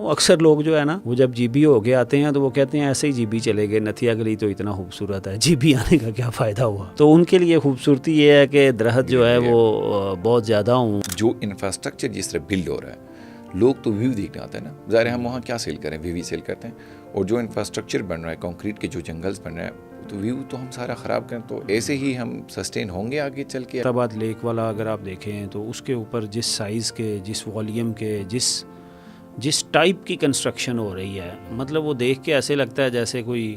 اکثر لوگ جو ہے نا وہ جب جی بی ہو کے آتے ہیں تو وہ کہتے ہیں ایسے ہی جی بی چلے گئے, نتھیا گلی تو اتنا خوبصورت ہے, جی بی آنے کا کیا فائدہ ہوا. تو ان کے لیے خوبصورتی یہ ہے کہ درخت جو ہے وہ بہت زیادہ ہوں. جو انفراسٹرکچر جس طرح بلڈ ہو رہا ہے, لوگ تو ویو دیکھنے آتے ہیں نا, ظاہر ہے ہم وہاں کیا سیل کریں, ویو سیل کرتے ہیں. اور جو انفراسٹرکچر بن رہا ہے, کنکریٹ کے جو جنگلز بن رہے ہیں, تو ویو تو ہم سارا خراب کریں, تو ایسے ہی ہم سسٹین ہوں گے آگے چل کے. آباد لیک والا اگر آپ دیکھیں تو اس کے اوپر جس سائز کے, جس والیوم کے, جس ٹائپ کی کنسٹرکشن ہو رہی ہے, مطلب وہ دیکھ کے ایسے لگتا ہے جیسے کوئی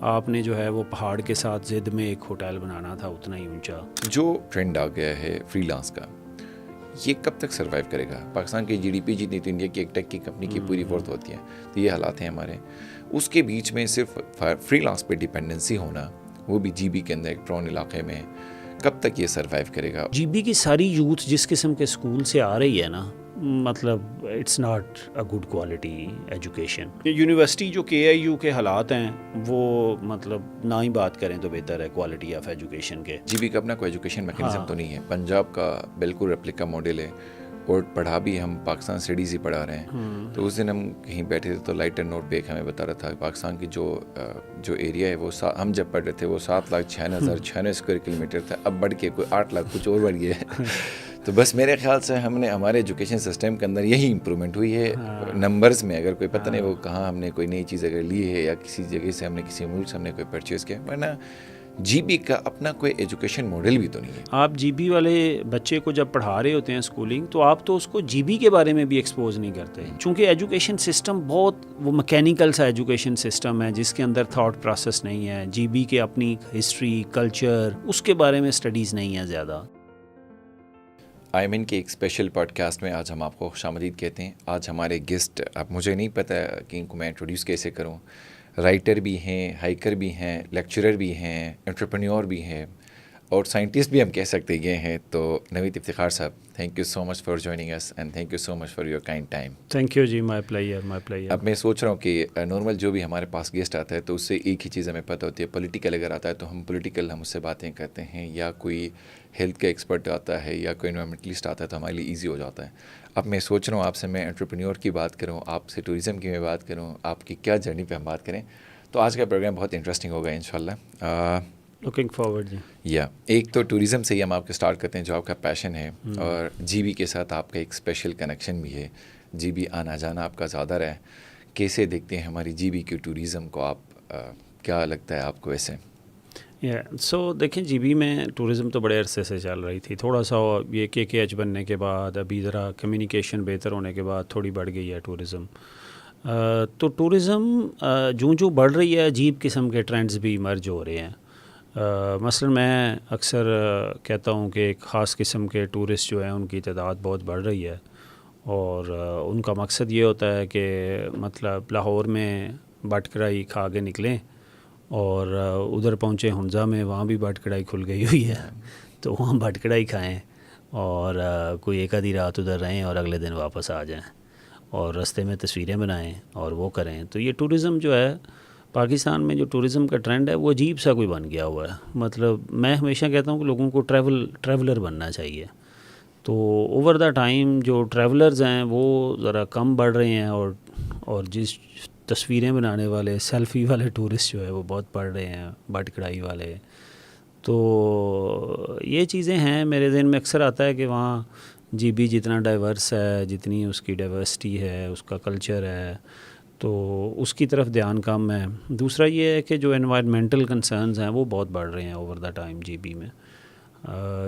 آپ نے جو ہے وہ پہاڑ کے ساتھ زد میں ایک ہوٹل بنانا تھا اتنا ہی اونچا. جو ٹرینڈ آ گیا ہے فری لانس کا, یہ کب تک سروائیو کرے گا؟ پاکستان کی جی ڈی پی جتنی تو انڈیا کی ایک ٹیک کی کمپنی کی پوری ورتھ ہوتی ہے. تو یہ حالات ہیں ہمارے. اس کے بیچ میں صرف فری لانس پہ ڈیپینڈنسی ہونا, وہ بھی جی بی کے اندر ایک ٹرون علاقے میں, کب تک یہ سروائیو کرے گا؟ جی بی کی ساری یوتھ جس قسم کے اسکول سے آ رہی ہے نا, مطلب it's not a good quality education. University جو کے آئی یو کے حالات ہیں وہ مطلب نہ ہی بات کریں تو بہتر ہے کوالٹی آف ایجوکیشن کے. جی بی کا اپنا کوئی ایجوکیشن میکینزم تو نہیں ہے. پنجاب کا بالکل ریپلیکا ماڈل ہے, اور پڑھا بھی ہم پاکستان اسٹڈیز ہی پڑھا رہے ہیں. تو اس دن ہم کہیں بیٹھے تھے تو لائٹر نوٹ پہ ایک ہمیں بتا رہا تھا پاکستان کی جو ایریا ہے وہ ہم جب پڑھ رہے تھے وہ 7,06,996 اسکوائر کلومیٹر تھا, اب بڑھ کے کوئی 8 لاکھ کچھ اور بڑھ گیا ہے. تو بس میرے خیال سے ہم نے ہمارے ایجوکیشن سسٹم کے اندر یہی امپرومنٹ ہوئی ہے نمبرز میں. اگر کوئی پتہ نہیں وہ کہاں ہم نے کوئی نئی چیز اگر لی ہے یا کسی جگہ سے ہم نے کسی ملک سے ہم نے کوئی پرچیز کیا, ورنہ جی بی کا اپنا کوئی ایجوکیشن ماڈل بھی تو نہیں ہے. آپ جی بی والے بچے کو جب پڑھا رہے ہوتے ہیں اسکولنگ, تو آپ تو اس کو جی بی کے بارے میں بھی ایکسپوز نہیں کرتے, چونکہ ایجوکیشن سسٹم بہت وہ مکینیکل سا ایجوکیشن سسٹم ہے جس کے اندر تھاٹ پروسیس نہیں ہے. جی بی کے اپنی ہسٹری, کلچر, اس کے بارے میں اسٹڈیز نہیں ہیں زیادہ. آئمن کے ایک اسپیشل پوڈ کاسٹ میں آج ہم آپ کو خوش آمدید کہتے ہیں. آج ہمارے گیسٹ, اب مجھے نہیں پتہ کہ ان کو میں انٹروڈیوس کیسے کروں. رائٹر بھی ہیں, ہائیکر بھی ہیں, لیکچرر بھی ہیں, انٹرپرینیور بھی ہیں, اور سائنٹسٹ بھی ہم کہہ سکتے یہ ہیں. تو Naveed Iftikhar sahab, thank you so much for joining us and thank you so much for your kind time. Thank you جی, مائی پلیئر, مائی پلیئر. اب میں سوچ رہا ہوں کہ نارمل جو بھی ہمارے پاس گیسٹ آتا ہے تو اس سے ایک ہی چیز ہمیں پتہ ہوتی ہے. پولیٹیکل اگر آتا ہے تو ہم پولیٹیکل ہم اس سے باتیں کرتے ہیں, یا کوئی ہیلتھ کا ایکسپرٹ آتا ہے یا کوئی انوائرمنٹلسٹ آتا ہے تو ہمارے لیے ایزی ہو جاتا ہے. اب میں سوچ رہا ہوں آپ سے میں انٹرپرینیور کی بات کروں, آپ سے ٹوریزم کی میں بات کروں, آپ کی کیا جرنی پہ ہم بات کریں. تو آج کا پروگرام بہت انٹرسٹنگ ہوگا انشاءاللہ. لوکنگ فارورڈ جی. یا ایک تو ٹوریزم سے ہی ہم آپ کے اسٹارٹ کرتے ہیں جو آپ کا پیشن ہے, اور جی بی کے ساتھ آپ کا ایک اسپیشل کنیکشن بھی ہے. جی بی آنا جانا آپ کا زیادہ رہا ہے, کیسے دیکھتے ہیں ہماری جی بی کی ٹوریزم کو آپ, کیا لگتا ہے آپ کو ایسے؟ سو دیکھیں جی بی میں ٹورزم تو بڑے عرصے سے چل رہی تھی, تھوڑا سا یہ کے ایچ بننے کے بعد, ابھی ذرا کمیونیکیشن بہتر ہونے کے بعد تھوڑی بڑھ گئی ہے ٹورزم. تو ٹورزم جو بڑھ رہی ہے, عجیب قسم کے ٹرینڈز بھی ایمرج ہو رہے ہیں. مثلا میں اکثر کہتا ہوں کہ ایک خاص قسم کے ٹورسٹ جو ہیں ان کی تعداد بہت بڑھ رہی ہے, اور ان کا مقصد یہ ہوتا ہے کہ مطلب لاہور میں بٹ کڑائی کھا کے نکلیں اور ادھر پہنچے ہنزا میں, وہاں بھی بٹ کڑائی کھل گئی ہوئی ہے, تو وہاں بٹ کڑائی کھائیں اور کوئی ایک آدھی رات ادھر رہیں اور اگلے دن واپس آ جائیں, اور رستے میں تصویریں بنائیں اور وہ کریں. تو یہ ٹورزم جو ہے پاکستان میں, جو ٹورزم کا ٹرینڈ ہے وہ عجیب سا کوئی بن گیا ہوا ہے. مطلب میں ہمیشہ کہتا ہوں کہ لوگوں کو ٹریولر بننا چاہیے. تو اوور دا ٹائم جو ٹریولرز ہیں وہ ذرا کم بڑھ رہے ہیں, اور جس تصویریں بنانے والے سیلفی والے ٹورسٹ جو ہے وہ بہت بڑھ رہے ہیں, بٹ کڑائی والے. تو یہ چیزیں ہیں میرے ذہن میں اکثر آتا ہے کہ وہاں جی بی جتنا ڈائیورس ہے, جتنی اس کی ڈائیورسٹی ہے, اس کا کلچر ہے, تو اس کی طرف دھیان کم ہے. دوسرا یہ ہے کہ جو انوائرمنٹل کنسرنز ہیں وہ بہت بڑھ رہے ہیں اوور دا ٹائم جی بی میں.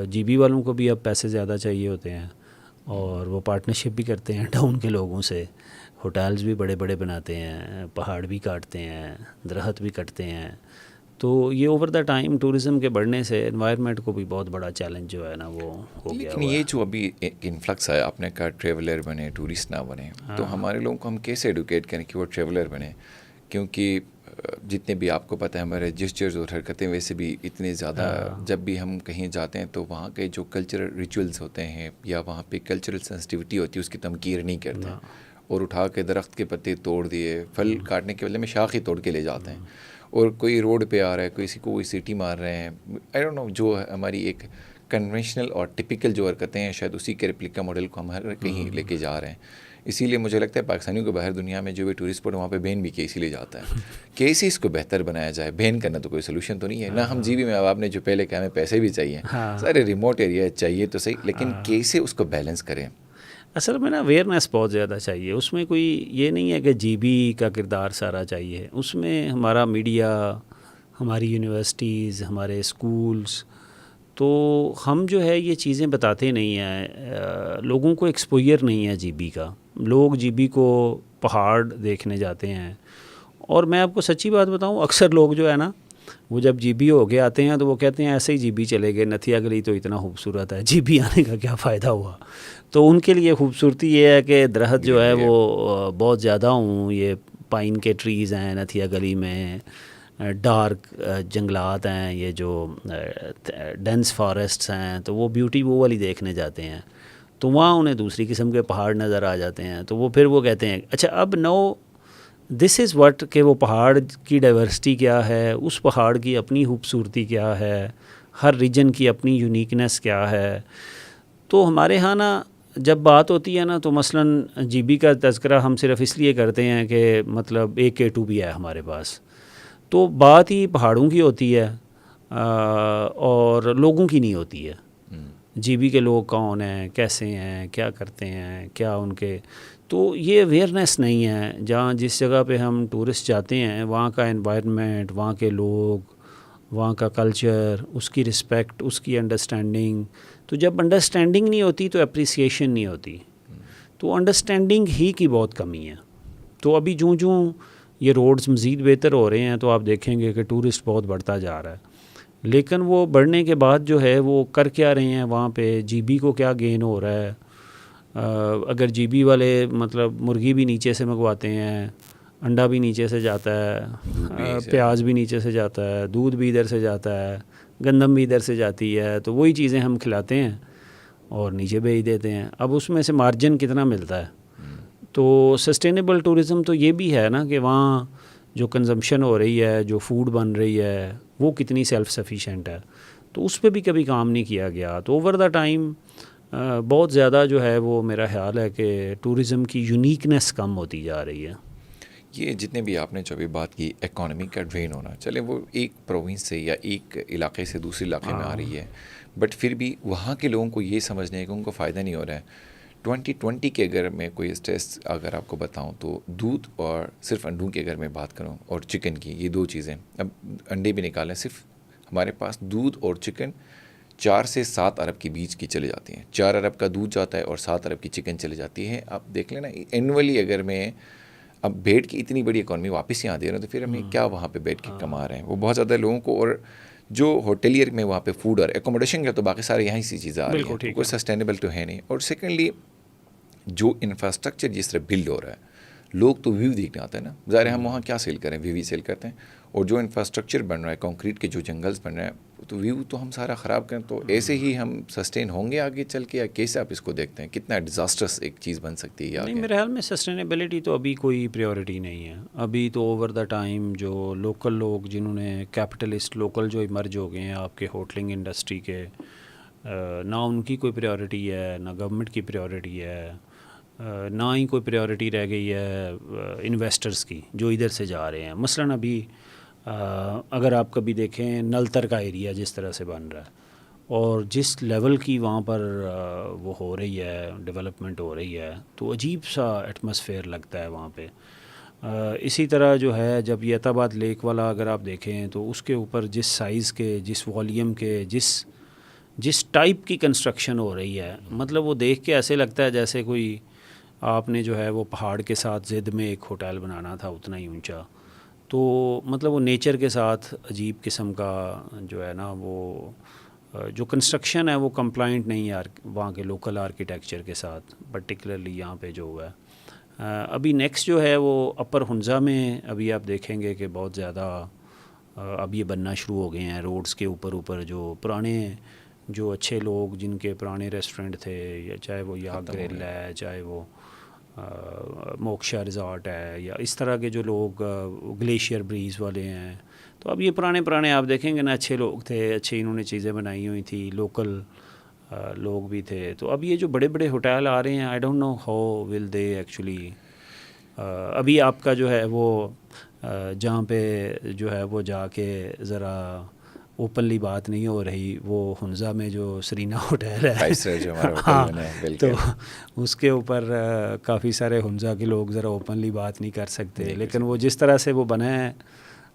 جی بی والوں کو بھی اب پیسے زیادہ چاہیے ہوتے ہیں, اور وہ پارٹنرشپ بھی کرتے ہیں ٹاؤن کے لوگوں سے, ہوٹلز بھی بڑے بڑے بناتے ہیں, پہاڑ بھی کاٹتے ہیں, درخت بھی کٹتے ہیں. تو یہ اوور دا ٹائم ٹورزم کے بڑھنے سے انوائرمنٹ کو بھی بہت بڑا چیلنج جو ہے نا وہ ہو گیا. لیکن یہ جو ابھی انفلکس ہے, آپ نے کہا ٹریولر بنے, ٹورسٹ نہ بنے, تو ہمارے لوگوں کو ہم کیسے ایڈوکیٹ کریں کہ وہ ٹریولر بنے؟ کیونکہ جتنے بھی آپ کو پتہ ہے ہمارے جسچرز اور حرکتیں ویسے بھی اتنے زیادہ, جب بھی ہم کہیں جاتے ہیں تو وہاں کے جو کلچرل ریچولز ہوتے ہیں یا وہاں پہ کلچرل سینسٹیوٹی ہوتی ہے اس کی تمکیر نہیں کرتے, اور اٹھا کے درخت کے پتے توڑ دیے, پھل کاٹنے کے بدلے میں شاخ ہی توڑ کے لے جاتے ہیں, اور کوئی روڈ پہ آ رہا ہے, کسی کو کوئی سیٹی مار رہے ہیں. آئی ڈونٹ نو, جو ہماری ایک کنونشنل اور ٹپیکل جو حرکتیں ہیں شاید اسی کے ریپلیکا ماڈل کو ہم ہر کہیں لے کے جا رہے ہیں. اسی لیے مجھے لگتا ہے پاکستانیوں کو باہر دنیا میں جو بھی ٹورسٹ اسپاٹ وہاں پہ بین بھی کے اسی لیے جاتا ہے کہ اس کو بہتر بنایا جائے. بین کرنا تو کوئی سولوشن تو نہیں ہے نہ. ہم جی بی میں اب آپ نے جو پہلے کہا ہمیں پیسے بھی چاہیے, سارے ریموٹ ایریا چاہیے تو صحیح, لیکن کیسے اس کو بیلنس کریں. اصل میں نا اویئرنیس بہت زیادہ چاہیے. اس میں کوئی یہ نہیں ہے کہ جی بی کا کردار سارا چاہیے. اس میں ہمارا میڈیا, ہماری یونیورسٹیز, ہمارے اسکولز, تو ہم جو ہے یہ چیزیں بتاتے نہیں ہیں. لوگوں کو ایکسپوئر نہیں ہے جی بی کا. لوگ جی بی کو پہاڑ دیکھنے جاتے ہیں. اور میں آپ کو سچی بات بتاؤں, اکثر لوگ جو ہے نا وہ جب جی بی ہو کے آتے ہیں تو وہ کہتے ہیں ایسے ہی جی بی چلے گئے, نتھیا گلی تو اتنا خوبصورت ہے, جی بی آنے کا کیا فائدہ ہوا. تو ان کے لیے خوبصورتی یہ ہے کہ درخت جو ہے وہ بہت زیادہ ہوں, یہ پائن کے ٹریز ہیں نتھیا گلی میں, ڈارک جنگلات ہیں, یہ جو ڈینس فارسٹس ہیں, تو وہ بیوٹی وہ والی دیکھنے جاتے ہیں. تو وہاں انہیں دوسری قسم کے پہاڑ نظر آ جاتے ہیں. تو وہ پھر وہ کہتے ہیں اچھا اب نو دس از واٹ, کہ وہ پہاڑ کی ڈائیورسٹی کیا ہے, اس پہاڑ کی اپنی خوبصورتی کیا ہے, ہر ریجن کی اپنی یونیکنیس کیا ہے. تو ہمارے ہاں نا جب بات ہوتی ہے نا تو مثلاً جی بی کا تذکرہ ہم صرف اس لیے کرتے ہیں کہ مطلب AK2 بھی ہے ہمارے پاس, تو بات ہی پہاڑوں کی ہوتی ہے اور لوگوں کی نہیں ہوتی ہے. جی بی کے لوگ کون ہیں, کیسے ہیں, کیا کرتے ہیں, کیا ان کے, تو یہ اویئرنیس نہیں ہے. جہاں جس جگہ پہ ہم ٹورسٹ جاتے ہیں وہاں کا انوائرمنٹ, وہاں کے لوگ, وہاں کا کلچر, اس کی رسپیکٹ, اس کی انڈرسٹینڈنگ. تو جب انڈرسٹینڈنگ نہیں ہوتی تو اپریسیشن نہیں ہوتی. تو انڈرسٹینڈنگ ہی کی بہت کمی ہے. تو ابھی جوں یہ روڈز مزید بہتر ہو رہے ہیں تو آپ دیکھیں گے کہ ٹورسٹ بہت بڑھتا جا رہا ہے. لیکن وہ بڑھنے کے بعد جو ہے وہ کر کیا رہے ہیں وہاں پہ, جی بی کو کیا گین ہو رہا ہے. اگر جی بی والے مطلب مرغی بھی نیچے سے منگواتے ہیں, انڈا بھی نیچے سے جاتا ہے, پیاز بھی نیچے سے جاتا ہے, دودھ بھی ادھر سے جاتا ہے, گندم بھی ادھر سے جاتی ہے, تو وہی چیزیں ہم کھلاتے ہیں اور نیچے بھیج دیتے ہیں. اب اس میں سے مارجن کتنا ملتا ہے. تو سسٹینیبل ٹورزم تو یہ بھی ہے نا کہ وہاں جو کنزمپشن ہو رہی ہے, جو فوڈ بن رہی ہے, وہ کتنی سیلف سفیشینٹ ہے. تو اس پہ بھی کبھی کام نہیں کیا گیا. تو اوور دا ٹائم بہت زیادہ جو ہے وہ میرا خیال ہے کہ ٹورزم کی یونیکنیس کم ہوتی جا رہی ہے. یہ جتنے بھی آپ نے جو بھی بات کی اکانومی کا ڈرین ہونا, چلے وہ ایک پروونس سے یا ایک علاقے سے دوسرے علاقے میں آ رہی ہے, بٹ پھر بھی وہاں کے لوگوں کو یہ سمجھنے ہے کہ ان کو فائدہ نہیں ہو رہا ہے. 2020 کے اگر میں کوئی اسٹیٹس اگر آپ کو بتاؤں تو دودھ اور صرف انڈوں کی اگر میں بات کروں اور چکن کی, یہ دو چیزیں, اب انڈے بھی نکالیں, صرف ہمارے پاس دودھ اور چکن 4 سے 7 ارب کے بیچ کی چلے جاتی ہیں. 4 ارب کا دودھ جاتا ہے اور 7 ارب کی چکن چلے جاتی ہے. آپ دیکھ لیں نا اینولی اگر میں اب بیٹھ کی اتنی بڑی اکانومی واپس یہاں دے رہے ہیں تو پھر ہمیں کیا وہاں پہ بیٹھ کے کما رہے ہیں. وہ بہت زیادہ لوگوں کو, اور جو ہوٹلیئر میں وہاں پہ فوڈ اور ایکوموڈیشن کا تو باقی سارے یہیں سی چیزیں آ رہی ہیں, کوئی سسٹینیبل تو ہے نہیں. اور سیکنڈلی جو انفراسٹرکچر جس طرح بلڈ ہو رہا ہے, لوگ تو ویو دیکھنے آتے ہیں نا, ظاہر ہے ہم وہاں کیا سیل کریں, ویو ہی سیل کرتے ہیں. اور جو انفراسٹرکچر بن رہا ہے, کنکریٹ کے جو جنگلز بن رہے ہیں, تو ویو تو ہم سارا خراب کریں. تو ایسے ہی ہم سسٹین ہوں گے آگے چل کے, یا کیسے آپ اس کو دیکھتے ہیں, کتنا ڈیزاسٹرس ایک چیز بن سکتی ہے؟ نہیں, میرے خیال میں سسٹینیبلٹی تو ابھی کوئی پریورٹی نہیں ہے. ابھی تو اوور دا ٹائم جو لوکل لوگ جنہوں نے کیپٹلسٹ لوکل جو ایمرج ہو گئے ہیں آپ کے ہوٹلنگ انڈسٹری کے, نہ ان کی کوئی پریورٹی ہے, نہ گورنمنٹ کی پریورٹی ہے, نہ ہی کوئی پریورٹی رہ گئی ہے انویسٹرز کی جو ادھر سے جا رہے ہیں. مثلاً ابھی اگر آپ کبھی دیکھیں نلتر کا ایریا جس طرح سے بن رہا ہے اور جس لیول کی وہاں پر وہ ہو رہی ہے, ڈیولپمنٹ ہو رہی ہے, تو عجیب سا ایٹماسفیئر لگتا ہے وہاں پہ. اسی طرح جو ہے جب یہ عتاباد لیک والا اگر آپ دیکھیں تو اس کے اوپر جس سائز کے, جس والیوم کے, جس ٹائپ کی کنسٹرکشن ہو رہی ہے, مطلب وہ دیکھ کے ایسے لگتا ہے جیسے کوئی آپ نے جو ہے وہ پہاڑ کے ساتھ ضد میں ایک ہوٹل بنانا تھا اتنا ہی اونچا. تو مطلب وہ نیچر کے ساتھ عجیب قسم کا جو ہے نا وہ جو کنسٹرکشن ہے وہ کمپلائنٹ نہیں ہے وہاں کے لوکل آرکیٹیکچر کے ساتھ, پرٹیکولرلی یہاں پہ جو ہوا ہے. ابھی نیکسٹ جو ہے وہ اپر ہنزا میں ابھی آپ دیکھیں گے کہ بہت زیادہ اب یہ بننا شروع ہو گئے ہیں روڈز کے اوپر جو پرانے جو اچھے لوگ جن کے پرانے ریسٹورنٹ تھے, یا چاہے وہ یا گریل ہے, چاہے وہ موکشا ریزارٹ ہے, یا اس طرح کے جو لوگ گلیشیئر بریز والے ہیں, تو اب یہ پرانے آپ دیکھیں گے نا اچھے لوگ تھے, اچھے انہوں نے چیزیں بنائی ہوئی تھی, لوکل لوگ بھی تھے. تو اب یہ جو بڑے بڑے ہوٹل آ رہے ہیں, I don't know how will they actually. ابھی آپ کا جو ہے وہ جہاں پہ جو ہے وہ جا کے ذرا اوپنلی بات نہیں ہو رہی, وہ حنزہ میں جو سرینا ہوٹل ہے جو ہمارا ہوٹل بنا ہے, تو اس کے اوپر کافی سارے حنزہ کے لوگ ذرا اوپنلی بات نہیں کر سکتے, لیکن وہ جس طرح سے وہ بنا ہے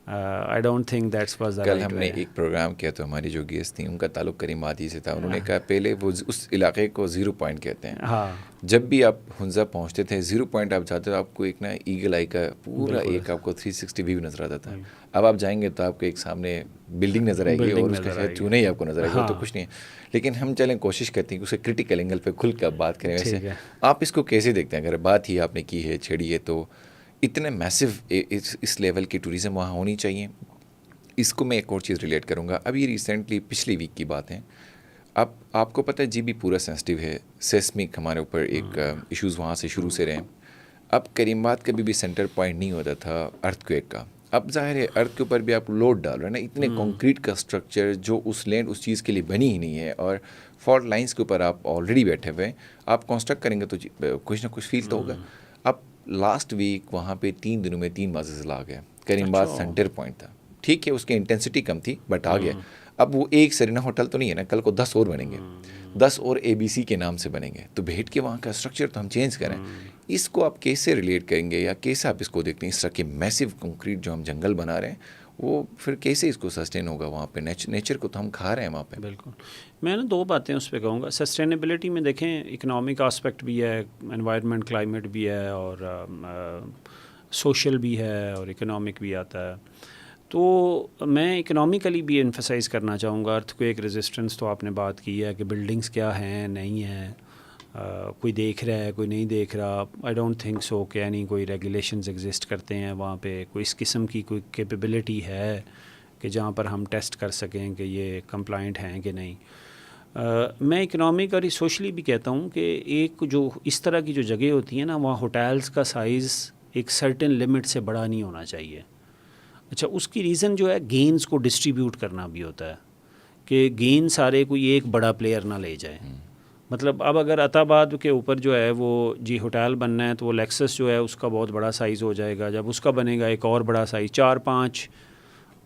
I don't think that's was the right way. کل ہم نے ایک پروگرام کیا تو ہماری جو گیسٹ تھیں ان کا تعلق کریم آدھی سے تھا. انہوں نے کہا پہلے وہ اس علاقے کو 0 پوائنٹ کہتے ہیں. ہاں, جب بھی آپ حنزہ پہنچتے تھے 0 پوائنٹ آپ جاتے تو آپ کو ایک نا ایگل آئی کا پورا ایک آپ کو 360 ویو نظر آتا تھا. اب آپ جائیں گے تو آپ کو ایک سامنے بلڈنگ نظر آئے گی اور اس کا شاید چونے ہی آپ کو نظر آئے گا, تو کچھ نہیں ہے. لیکن ہم چلیں کوشش کرتے ہیں کہ اسے کرٹیکل اینگل پہ کھل کر بات کریں. ویسے آپ اس کو کیسے دیکھتے ہیں, اگر بات ہی آپ نے کی ہے چھیڑی ہے, تو اتنے میسو اس لیول کی ٹوریزم وہاں ہونی چاہیے. اس کو میں ایک اور چیز ریلیٹ کروں گا. ابھی ریسنٹلی پچھلی ویک کی بات ہے, اب آپ کو پتہ ہے جی بھی پورا سینسٹیو ہے, سیسمک ہمارے اوپر ایک ایشوز وہاں سے شروع سے رہے. اب کریم بات کبھی بھی سینٹر پوائنٹ نہیں ہوتا تھا ارتھ کویک کا. اب ظاہر ہے ارتھ کے اوپر بھی آپ لوڈ ڈال رہے ہیں نا, اتنے کنکریٹ کا اسٹرکچر جو اس لینڈ اس چیز کے لیے بنی ہی نہیں ہے, اور فالٹ لائنس کے اوپر آپ آلریڈی بیٹھے ہوئے, آپ کنسٹرکٹ کریں گے تو کچھ نہ کچھ فیل تو ہوگا. اب لاسٹ ویک وہاں پہ 3 دنوں میں 3 بازز لا گئے. کریم بات سینٹر پوائنٹ تھا, ٹھیک ہے اس کی انٹینسٹی کم تھی بٹ آ گیا. اب وہ ایک سرینا ہوٹل تو نہیں ہے نا, کل کو 10 اور بنیں گے, 10 اور ABC کے نام سے بنیں گے, تو بیٹھ کے وہاں کا اسٹرکچر تو ہم چینج کریں. اس کو آپ کیسے ریلیٹ کریں گے, یا کیسے آپ اس کو دیکھتے ہیں اس طرح کے میسو کنکریٹ جو ہم جنگل بنا رہے ہیں, وہ پھر کیسے اس کو سسٹین ہوگا وہاں پہ؟ نیچر کو تو ہم کھا رہے ہیں وہاں پہ. بالکل, میں نا 2 باتیں اس پہ کہوں گا. سسٹینیبلٹی میں دیکھیں اکنامک آسپیکٹ بھی ہے, انوائرمنٹ کلائمیٹ بھی ہے, اور سوشل بھی ہے, اور اکنامک بھی آتا ہے. تو میں اکنامیکلی بھی ایمفسائز کرنا چاہوں گا. ارتھ کویک ریزسٹنس تو آپ نے بات کی ہے کہ بلڈنگز کیا ہیں نہیں ہیں, کوئی دیکھ رہا ہے کوئی نہیں دیکھ رہا. آئی ڈونٹ تھنک سو کہ یعنی کوئی ریگولیشنز ایگزسٹ کرتے ہیں وہاں پہ, کوئی اس قسم کی کوئی کیپیبلٹی ہے کہ جہاں پر ہم ٹیسٹ کر سکیں کہ یہ کمپلائنٹ ہیں کہ نہیں. میں اکنامک اور سوشلی بھی کہتا ہوں کہ ایک جو اس طرح کی جو جگہ ہوتی ہیں نا, وہاں ہوٹلز کا سائز ایک سرٹن لمٹ سے بڑا نہیں ہونا چاہیے. اچھا, اس کی ریزن جو ہے گینز کو ڈسٹریبیوٹ کرنا بھی ہوتا ہے, کہ گین سارے کوئی ایک بڑا پلیئر نہ لے جائے. مطلب اب اگر عطاباد کے اوپر جو ہے وہ جی ہوٹل بننا ہے, تو وہ لیکسس جو ہے اس کا بہت بڑا سائز ہو جائے گا. جب اس کا بنے گا ایک اور بڑا سائز, 4-5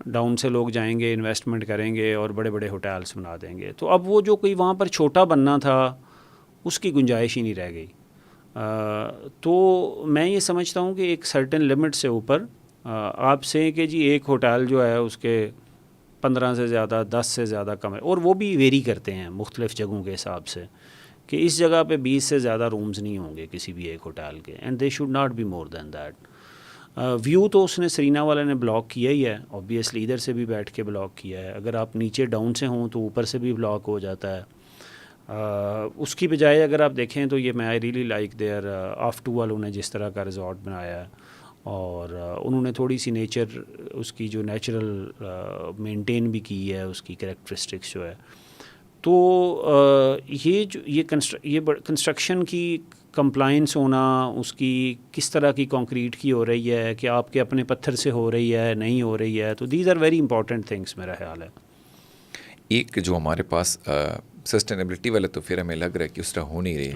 ڈاؤن سے لوگ جائیں گے, انویسٹمنٹ کریں گے اور بڑے بڑے ہوٹلس بنا دیں گے. تو اب وہ جو کوئی وہاں پر چھوٹا بننا تھا اس کی گنجائش ہی نہیں رہ گئی. تو میں یہ سمجھتا ہوں کہ ایک سرٹن لمٹ سے اوپر آپ سے کہ جی ایک ہوٹل جو ہے اس کے 15 سے زیادہ 10 سے زیادہ کم ہے, اور وہ بھی ویری کرتے ہیں مختلف جگہوں کے حساب سے, کہ اس جگہ پہ 20 سے زیادہ رومز نہیں ہوں گے کسی بھی ایک ہوٹل کے, and they should not be more than that. View تو اس نے سرینا والے نے بلاک کیا ہی ہے, اوبیسلی ادھر سے بھی بیٹھ کے بلاک کیا ہے. اگر آپ نیچے ڈاؤن سے ہوں تو اوپر سے بھی بلاک ہو جاتا ہے. اس کی بجائے اگر آپ دیکھیں تو یہ میں آئی ریلی لائک دیئر آف2 والوں نے جس طرح کا ریزورٹ بنایا ہے, اور انہوں نے تھوڑی سی نیچر اس کی جو نیچرل مینٹین بھی کی ہے, اس کی کریکٹرسٹکس جو ہے. تو یہ کنسٹرکشن کی کمپلائنس ہونا, اس کی کس طرح کی کنکریٹ کی ہو رہی ہے, کہ آپ کے اپنے پتھر سے ہو رہی ہے نہیں ہو رہی ہے, تو these are very important things میرا خیال ہے. ایک جو ہمارے پاس سسٹینیبلٹی والا تو پھر ہمیں لگ رہا ہے کہ اس طرح ہو نہیں رہی.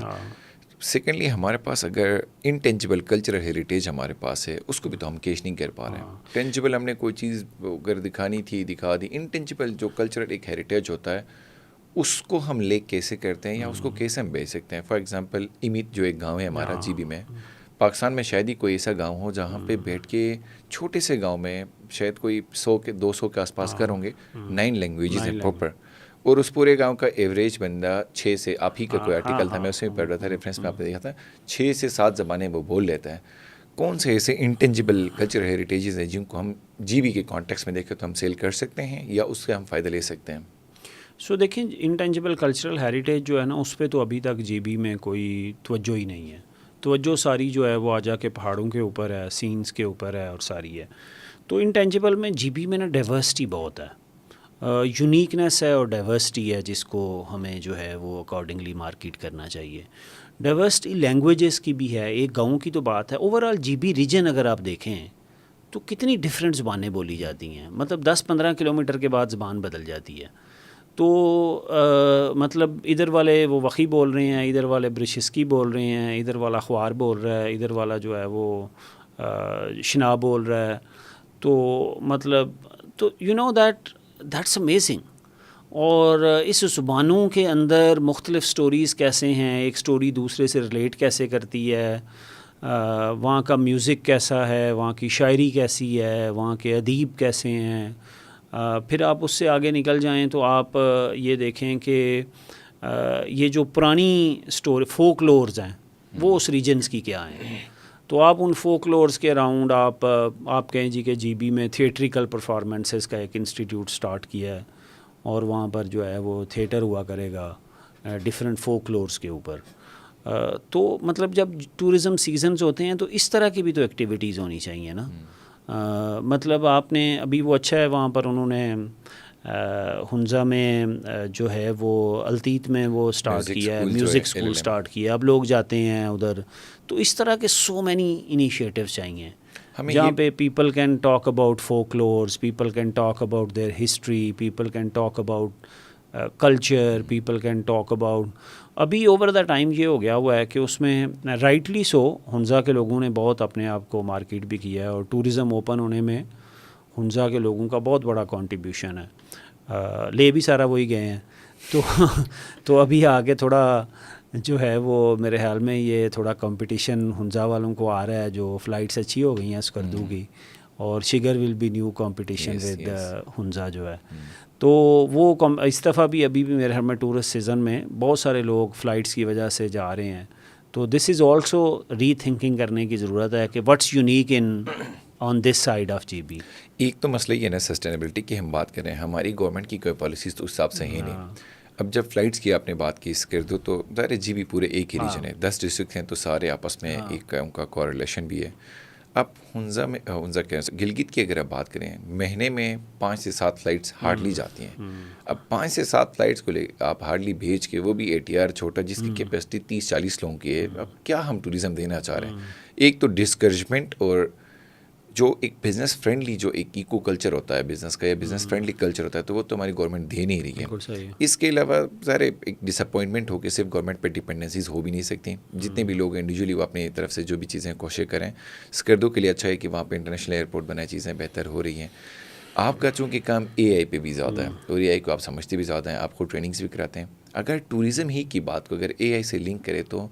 سیکنڈلی ہمارے پاس اگر انٹینجیبل کلچرل ہیریٹیج ہمارے پاس ہے, اس کو بھی تو ہم کیش نہیں کر پا رہے ہیں. ٹینجیبل ہم نے کوئی چیز اگر دکھانی تھی دکھا دی. انٹینجیبل جو کلچرل ایک ہیریٹیج ہوتا ہے اس کو ہم لے کیسے کرتے ہیں, یا اس کو کیسے ہم بیچ سکتے ہیں. فار ایگزامپل امیت جو ایک گاؤں ہے ہمارا GB میں, پاکستان میں شاید ہی کوئی ایسا گاؤں ہو جہاں پہ بیٹھ کے چھوٹے سے گاؤں میں شاید کوئی 100 کے 200 کے آس پاس گھر ہوں گے, 9 لینگویجز ہیں پراپر, اور اس پورے گاؤں کا ایوریج بندہ 6 سے, آپ ہی کا کوئی آرٹیکل تھا میں اس میں پڑھ رہا تھا, ریفرنس میں آپ نے دیکھا تھا, 6 سے 7 زبانیں وہ بول لیتا ہے. کون سے ایسے انٹینجیبل کلچر ہیریٹیجز ہیں جن کو ہم GB کے کانٹیکس میں دیکھیں تو ہم سیل کر سکتے ہیں, یا اس سے ہم فائدہ لے سکتے ہیں؟ سو دیکھیں انٹینجیبل کلچرل ہیریٹیج جو ہے نا, اس پہ تو ابھی تک GB میں کوئی توجہ ہی نہیں ہے. توجہ ساری جو ہے وہ آ جا کے پہاڑوں کے اوپر ہے, سینس کے اوپر ہے, اور ساری ہے. تو انٹینجیبل میں GB میں نا ڈائیورسٹی بہت ہے, یونیکنیس ہے اور ڈائیورسٹی ہے, جس کو ہمیں جو ہے وہ اکارڈنگلی مارکیٹ کرنا چاہیے. ڈائیورسٹی لینگویجز کی بھی ہے, ایک گاؤں کی تو بات ہے. اوور آل GB ریجن اگر آپ دیکھیں تو کتنی ڈفرینٹ زبانیں بولی جاتی ہیں, مطلب 10-15 کلومیٹر کے بعد زبان بدل جاتی ہے. تو مطلب ادھر والے وہ وقی بول رہے ہیں، ادھر والے برشسکی بول رہے ہیں، ادھر والا خوار بول رہا ہے، ادھر والا جو ہے وہ شنا بول رہا ہے. تو مطلب تو یو نو دیٹس امیزنگ. اور اس زبانوں کے اندر مختلف سٹوریز کیسے ہیں، ایک سٹوری دوسرے سے ریلیٹ کیسے کرتی ہے، وہاں کا میوزک کیسا ہے، وہاں کی شاعری کیسی ہے، وہاں کے ادیب کیسے ہیں. پھر آپ اس سے آگے نکل جائیں تو آپ یہ دیکھیں کہ یہ جو پرانی سٹوری فوک لورز ہیں وہ اس ریجنز کی کیا ہیں. تو آپ ان فوک لورز کے اراؤنڈ آپ کہیں جی کہ جی بی میں تھیٹریکل پرفارمنسز کا ایک انسٹیٹیوٹ سٹارٹ کیا ہے، اور وہاں پر جو ہے وہ تھیٹر ہوا کرے گا ڈیفرنٹ فوک لورز کے اوپر. تو مطلب جب ٹورزم سیزنز ہوتے ہیں تو اس طرح کی بھی تو ایکٹیویٹیز ہونی چاہیے نا. مطلب آپ نے ابھی وہ اچھا ہے وہاں پر انہوں نے ہنزا میں جو ہے وہ التیت میں وہ سٹارٹ کیا ہے، میوزک اسکول سٹارٹ کیا، اب لوگ جاتے ہیں ادھر. تو اس طرح کے سو مینی انیشیٹیوز چاہیے جہاں پہ people can talk about folk lovers, people can talk about their history, people can talk about culture, people can talk about. ابھی اوور دا ٹائم یہ ہو گیا ہوا ہے کہ اس میں رائٹلی سو ہنزا کے لوگوں نے بہت اپنے آپ کو مارکیٹ بھی کیا ہے، اور ٹورزم اوپن ہونے میں ہنزا کے لوگوں کا بہت بڑا کنٹریبیوشن ہے. لے بھی سارا وہی گئے ہیں. تو ابھی آگے تھوڑا جو ہے وہ میرے خیال میں یہ تھوڑا کمپٹیشن ہنزا والوں کو آ رہا ہے، جو فلائٹس اچھی ہو گئی ہیں اسکردو کی، اور Shigar will be new competition with Hunza جو ہے. تو وہ اس دفعہ بھی ابھی بھی میرے خیال میں ٹورسٹ سیزن میں بہت سارے لوگ فلائٹس کی وجہ سے جا رہے ہیں. تو this is also re thinking کرنے کی ضرورت ہے کہ what's unique on this side of G B. ایک تو مسئلہ یہ ہے نا سسٹینیبلٹی کی ہم بات کریں، ہماری گورنمنٹ کی کوئی پالیسیز تو اس حساب سے ہی نہیں. اب جب فلائٹس کی آپ نے بات کی اسکردو، تو ظاہر جی بی پورے ایک ہی ریجن ہے، 10 ڈسٹرکٹ ہیں تو سارے آپس میں ایک ان کا کوریلیشن بھی ہے. اب ہنزا گلگت کی اگر آپ بات کریں، مہینے میں 5 سے 7 فلائٹس ہارڈلی جاتی ہیں. اب 5 سے 7 فلائٹس کو لے آپ ہارڈلی بھیج کے، وہ بھی ATR چھوٹا جس کی کیپیسٹی 30-40 لوگوں کی ہے. اب کیا ہم ٹوریزم دینا چاہ رہے ہیں؟ ایک تو ڈسکریجمنٹ، اور جو ایک بزنس فرینڈلی جو ایک ایکو کلچر ہوتا ہے بزنس کا، یا بزنس فرینڈلی کلچر ہوتا ہے، تو وہ تو ہماری گورنمنٹ دے نہیں رہی ہے. اس کے علاوہ ظاہر ایک ڈس اپوائنٹمنٹ ہو کے صرف گورنمنٹ پہ ڈپینڈنسیز ہو بھی نہیں سکتی. جتنے بھی لوگ انڈیویجولی وہ اپنی طرف سے جو بھی چیزیں کوشش کریں. اسکردو کے لیے اچھا ہے کہ وہاں پہ انٹرنیشنل ایئرپورٹ بنائے، چیزیں بہتر ہو رہی ہیں. آپ کا چونکہ کام AI پہ بھی زیادہ ہے، اور AI کو آپ سمجھتے بھی زیادہ ہیں، آپ کو ٹریننگس بھی کراتے ہیں. اگر ٹوریزم ہی کی بات کو اگر AI سے لنک کرے تو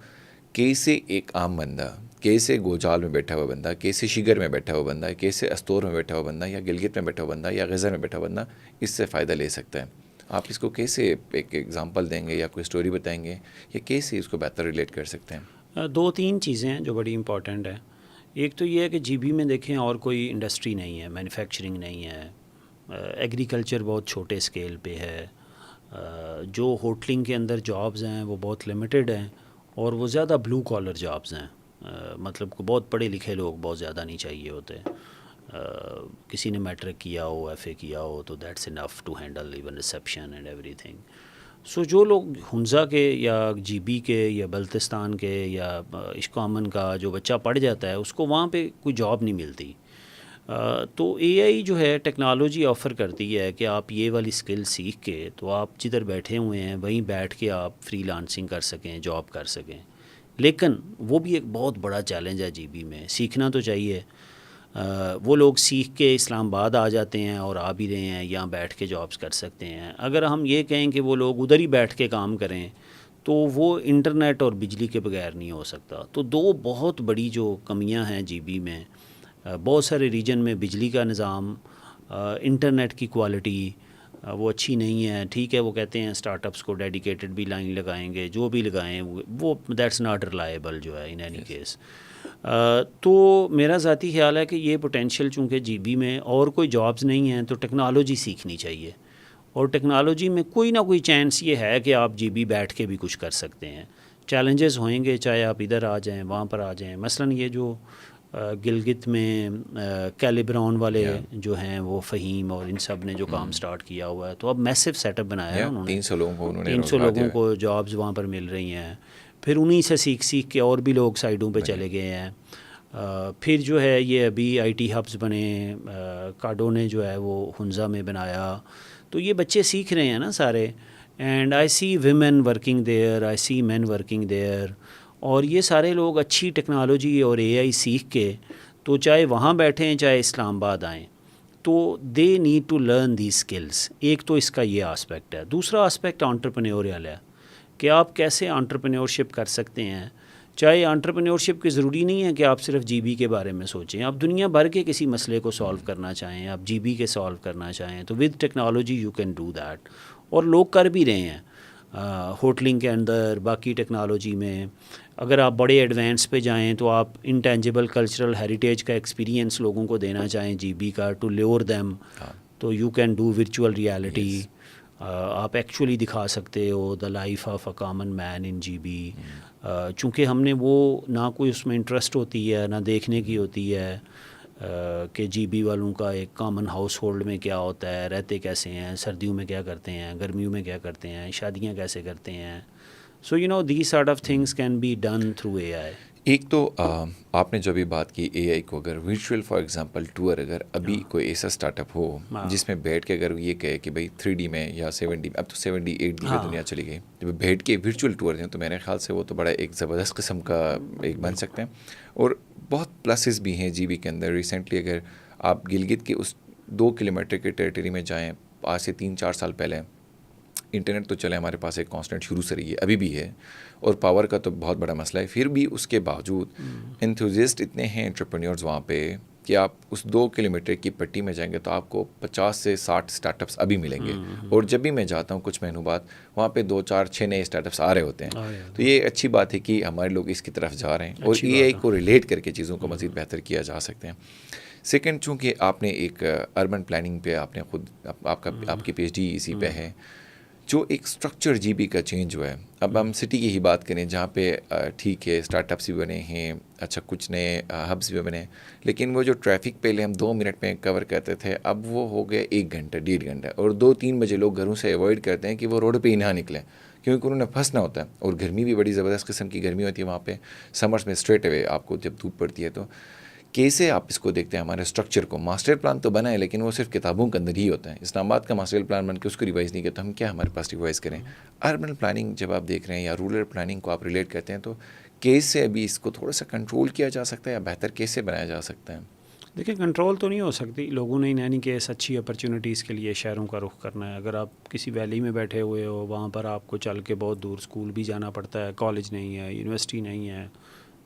کیسے ایک عام بندہ، کیسے گوجال میں بیٹھا ہوا بندہ، کیسے شگر میں بیٹھا ہوا بندہ، کیسے استور میں بیٹھا ہوا بندہ، یا گلگت میں بیٹھا ہوا بندہ، یا غزر میں بیٹھا ہوا بندہ اس سے فائدہ لے سکتا ہے. آپ اس کو کیسے ایک ایگزامپل دیں گے، یا کوئی اسٹوری بتائیں گے، یا کیسے اس کو بہتر ریلیٹ کر سکتے ہیں؟ 2-3 چیزیں ہیں جو بڑی امپورٹنٹ ہیں. ایک تو یہ ہے کہ جی بی میں دیکھیں اور کوئی انڈسٹری نہیں ہے، مینوفیکچرنگ نہیں ہے، ایگریکلچر بہت چھوٹے اسکیل پہ ہے. جو ہوٹلنگ کے اندر جابز ہیں وہ بہت لمیٹڈ ہیں، اور وہ زیادہ بلو کالر جابز ہیں. مطلب بہت پڑھے لکھے لوگ بہت زیادہ نہیں چاہیے ہوتے. کسی نے میٹرک کیا ہو، FA کیا ہو، تو that's enough to handle even reception and everything. So جو لوگ ہنزا کے یا جی بی کے یا بلتستان کے یا اشکامن کا جو بچہ پڑھ جاتا ہے، اس کو وہاں پہ کوئی جاب نہیں ملتی. تو AI جو ہے ٹیکنالوجی آفر کرتی ہے کہ آپ یہ والی سکل سیکھ کے تو آپ جدھر بیٹھے ہوئے ہیں وہیں بیٹھ کے آپ فری لانسنگ کر سکیں، جاب کر سکیں. لیکن وہ بھی ایک بہت بڑا چیلنج ہے جی بی میں. سیکھنا تو چاہیے. وہ لوگ سیکھ کے اسلام آباد آ جاتے ہیں اور آ بھی رہے ہیں، یہاں بیٹھ کے جابس کر سکتے ہیں. اگر ہم یہ کہیں کہ وہ لوگ ادھر ہی بیٹھ کے کام کریں تو وہ انٹرنیٹ اور بجلی کے بغیر نہیں ہو سکتا. تو 2 بہت بڑی جو کمیاں ہیں جی بی میں، بہت سارے ریجن میں بجلی کا نظام، انٹرنیٹ کی کوالٹی وہ اچھی نہیں ہے. ٹھیک ہے، وہ کہتے ہیں اسٹارٹ اپس کو ڈیڈیکیٹڈ بھی لائن لگائیں گے، جو بھی لگائیں وہ دیٹس ناٹ ریلائبل جو ہے ان اینی کیس. تو میرا ذاتی خیال ہے کہ یہ پوٹینشیل چونکہ جی بی میں اور کوئی جابز نہیں ہیں تو ٹیکنالوجی سیکھنی چاہیے. اور ٹیکنالوجی میں کوئی نہ کوئی چانس یہ ہے کہ آپ جی بی بیٹھ کے بھی کچھ کر سکتے ہیں. چیلنجز ہوئیں گے، چاہے آپ ادھر آ جائیں، وہاں پر آ جائیں. مثلاً یہ جو گلگت میں کیلیبرون والے جو ہیں وہ فہیم اور ان سب نے جو کام سٹارٹ کیا ہوا ہے، تو اب میسو سیٹ اپ بنایا ہے انہوں نے. 300 لوگوں کو جابز وہاں پر مل رہی ہیں. پھر انہی سے سیکھ کے اور بھی لوگ سائڈوں پہ چلے گئے ہیں. پھر جو ہے یہ ابھی IT ہبز بنے، کاڈو نے جو ہے وہ ہنزا میں بنایا. تو یہ بچے سیکھ رہے ہیں نا سارے. And I see women working there, I see men working there, اور یہ سارے لوگ اچھی ٹیکنالوجی اور اے آئی سیکھ کے تو چاہے وہاں بیٹھیں چاہے اسلام آباد آئیں تو they need to learn the skills. ایک تو اس کا یہ آسپیکٹ ہے. دوسرا آسپیکٹ انٹرپرینیوریل ہے کہ آپ کیسے انٹرپرینیورشپ کر سکتے ہیں. چاہے انٹرپرینیورشپ کی ضروری نہیں ہے کہ آپ صرف جی بی کے بارے میں سوچیں, آپ دنیا بھر کے کسی مسئلے کو سالو کرنا چاہیں, آپ جی بی کے سالو کرنا چاہیں تو with technology you can do that. اور لوگ کر بھی رہے ہیں ہوٹلنگ کے اندر, باقی ٹیکنالوجی میں. اگر آپ بڑے ایڈوانس پہ جائیں تو آپ انٹینجیبل کلچرل ہیریٹیج کا ایکسپیرینس لوگوں کو دینا چاہیں جی بی کا, ٹو لیور دیم, تو you can do virtual reality. آپ ایکچولی دکھا سکتے ہو the life of a common man in GB بی. چونکہ ہم نے وہ نہ کوئی اس میں انٹرسٹ ہوتی ہے نہ دیکھنے کی ہوتی ہے کہ جی بی والوں کا ایک کامن ہاؤس ہولڈ میں کیا ہوتا ہے, رہتے کیسے ہیں, سردیوں میں کیا کرتے ہیں, گرمیوں میں کیا کرتے ہیں, شادیاں کیسے کرتے ہیں. So you know these sort of things can be done through A I. ایک تو آپ نے جو بھی بات کی اے آئی کو, اگر ورچوئل فار ایگزامپل ٹور اگر ابھی کوئی ایسا اسٹارٹ اپ ہو جس میں بیٹھ کے اگر یہ کہے کہ بھائی 3D میں یا 7D, اب تو 7D 8D میں دنیا چلی گئی, جب بیٹھ کے ورچوئل ٹور دیں تو میرے خیال سے وہ تو بڑا ایک زبردست قسم کا ایک بن سکتے ہیں. اور بہت پلسز بھی ہیں جی بی کے اندر. ریسنٹلی اگر آپ گلگت کے اس 2 کلومیٹر کے ٹیریٹری میں جائیں, آج سے 3-4 سال پہلے انٹرنیٹ تو چلے ہمارے پاس ایک کانسٹنٹ شروع سے رہی ہے, ابھی بھی ہے, اور پاور کا تو بہت بڑا مسئلہ ہے. پھر بھی اس کے باوجود انتھوزسٹ اتنے ہیں انٹرپرینیورز وہاں پہ کہ آپ اس 2 کلومیٹر کی پٹی میں جائیں گے تو آپ کو 50 سے 60 اسٹارٹ اپس ابھی ملیں گے. اور جب بھی میں جاتا ہوں کچھ مہینوں بعد وہاں پہ 2-4-6 نئے اسٹارٹ اپس آ رہے ہوتے ہیں. تو یہ اچھی بات ہے کہ ہمارے لوگ اس کی طرف جا رہے ہیں اور اے آئی کو ریلیٹ کر کے چیزوں کو مزید بہتر کیا جا سکتے ہیں. سیکنڈ, چونکہ آپ نے ایک اربن پلاننگ پہ آپ نے خود آپ کی پی ایچ ڈی اسی پہ ہے, جو ایک اسٹرکچر جی بی کا چینج ہوا ہے. اب ہم سٹی کی ہی بات کریں جہاں پہ ٹھیک ہے اسٹارٹ اپس بھی بنے ہیں, اچھا کچھ نئے ہبس بھی بنے, لیکن وہ جو ٹریفک پہلے ہم 2 منٹ میں کور کرتے تھے اب وہ ہو گئے 1 گھنٹہ 1.5 گھنٹہ. اور 2-3 بجے لوگ گھروں سے اوائڈ کرتے ہیں کہ وہ روڈ پہ ہی نہ نکلیں کیونکہ انہوں نے پھنسنا ہوتا ہے. اور گرمی بھی بڑی زبردست قسم کی گرمی ہوتی ہے وہاں پہ سمرس میں. اسٹریٹ اوے آپ کو جب دھوپ پڑتی ہے تو کیسے آپ اس کو دیکھتے ہیں ہمارے اسٹرکچر کو. ماسٹر پلان تو بنا ہے لیکن وہ صرف کتابوں کے اندر ہی ہوتا ہے. اسلام آباد کا ماسٹر پلان بن کے اس کو ریوائز نہیں کرتا, ہم کیا ہمارے پاس ریوائز کریں. اربن پلاننگ جب آپ دیکھ رہے ہیں یا رورل پلاننگ کو آپ ریلیٹ کرتے ہیں تو کیسے ابھی اس کو تھوڑا سا کنٹرول کیا جا سکتا ہے یا بہتر کیسے بنایا جا سکتا ہے؟ دیکھیں کنٹرول تو نہیں ہو سکتی. لوگوں نے یعنی کہ اچھی اپرچونیٹیز کے لیے شہروں کا رخ کرنا ہے. اگر آپ کسی ویلی میں بیٹھے ہوئے ہو وہاں پر آپ کو چل کے بہت دور اسکول بھی جانا پڑتا ہے, کالج نہیں ہے, یونیورسٹی نہیں ہے,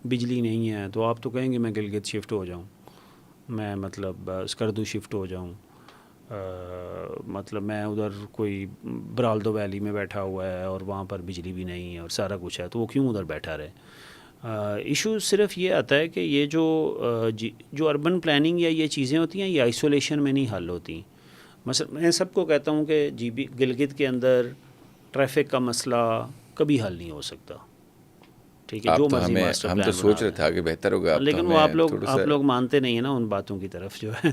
بجلی نہیں ہے, تو آپ تو کہیں گے میں گلگت شفٹ ہو جاؤں, میں مطلب اسکردو شفٹ ہو جاؤں, مطلب میں ادھر کوئی برالدو ویلی میں بیٹھا ہوا ہے اور وہاں پر بجلی بھی نہیں ہے اور سارا کچھ ہے, تو وہ کیوں ادھر بیٹھا رہے. ایشو صرف یہ آتا ہے کہ یہ جو اربن پلاننگ یا یہ چیزیں ہوتی ہیں یہ آئسولیشن میں نہیں حل ہوتی. مثلا میں سب کو کہتا ہوں کہ جی بی گلگت کے اندر ٹریفک کا مسئلہ کبھی حل نہیں ہو سکتا. ٹھیک ہے, جو مرضی ماسٹر ہم تو سوچ رہے تھے آگے بہتر ہوگا, لیکن وہ آپ لوگ مانتے نہیں ہیں نا ان باتوں کی طرف. جو ہے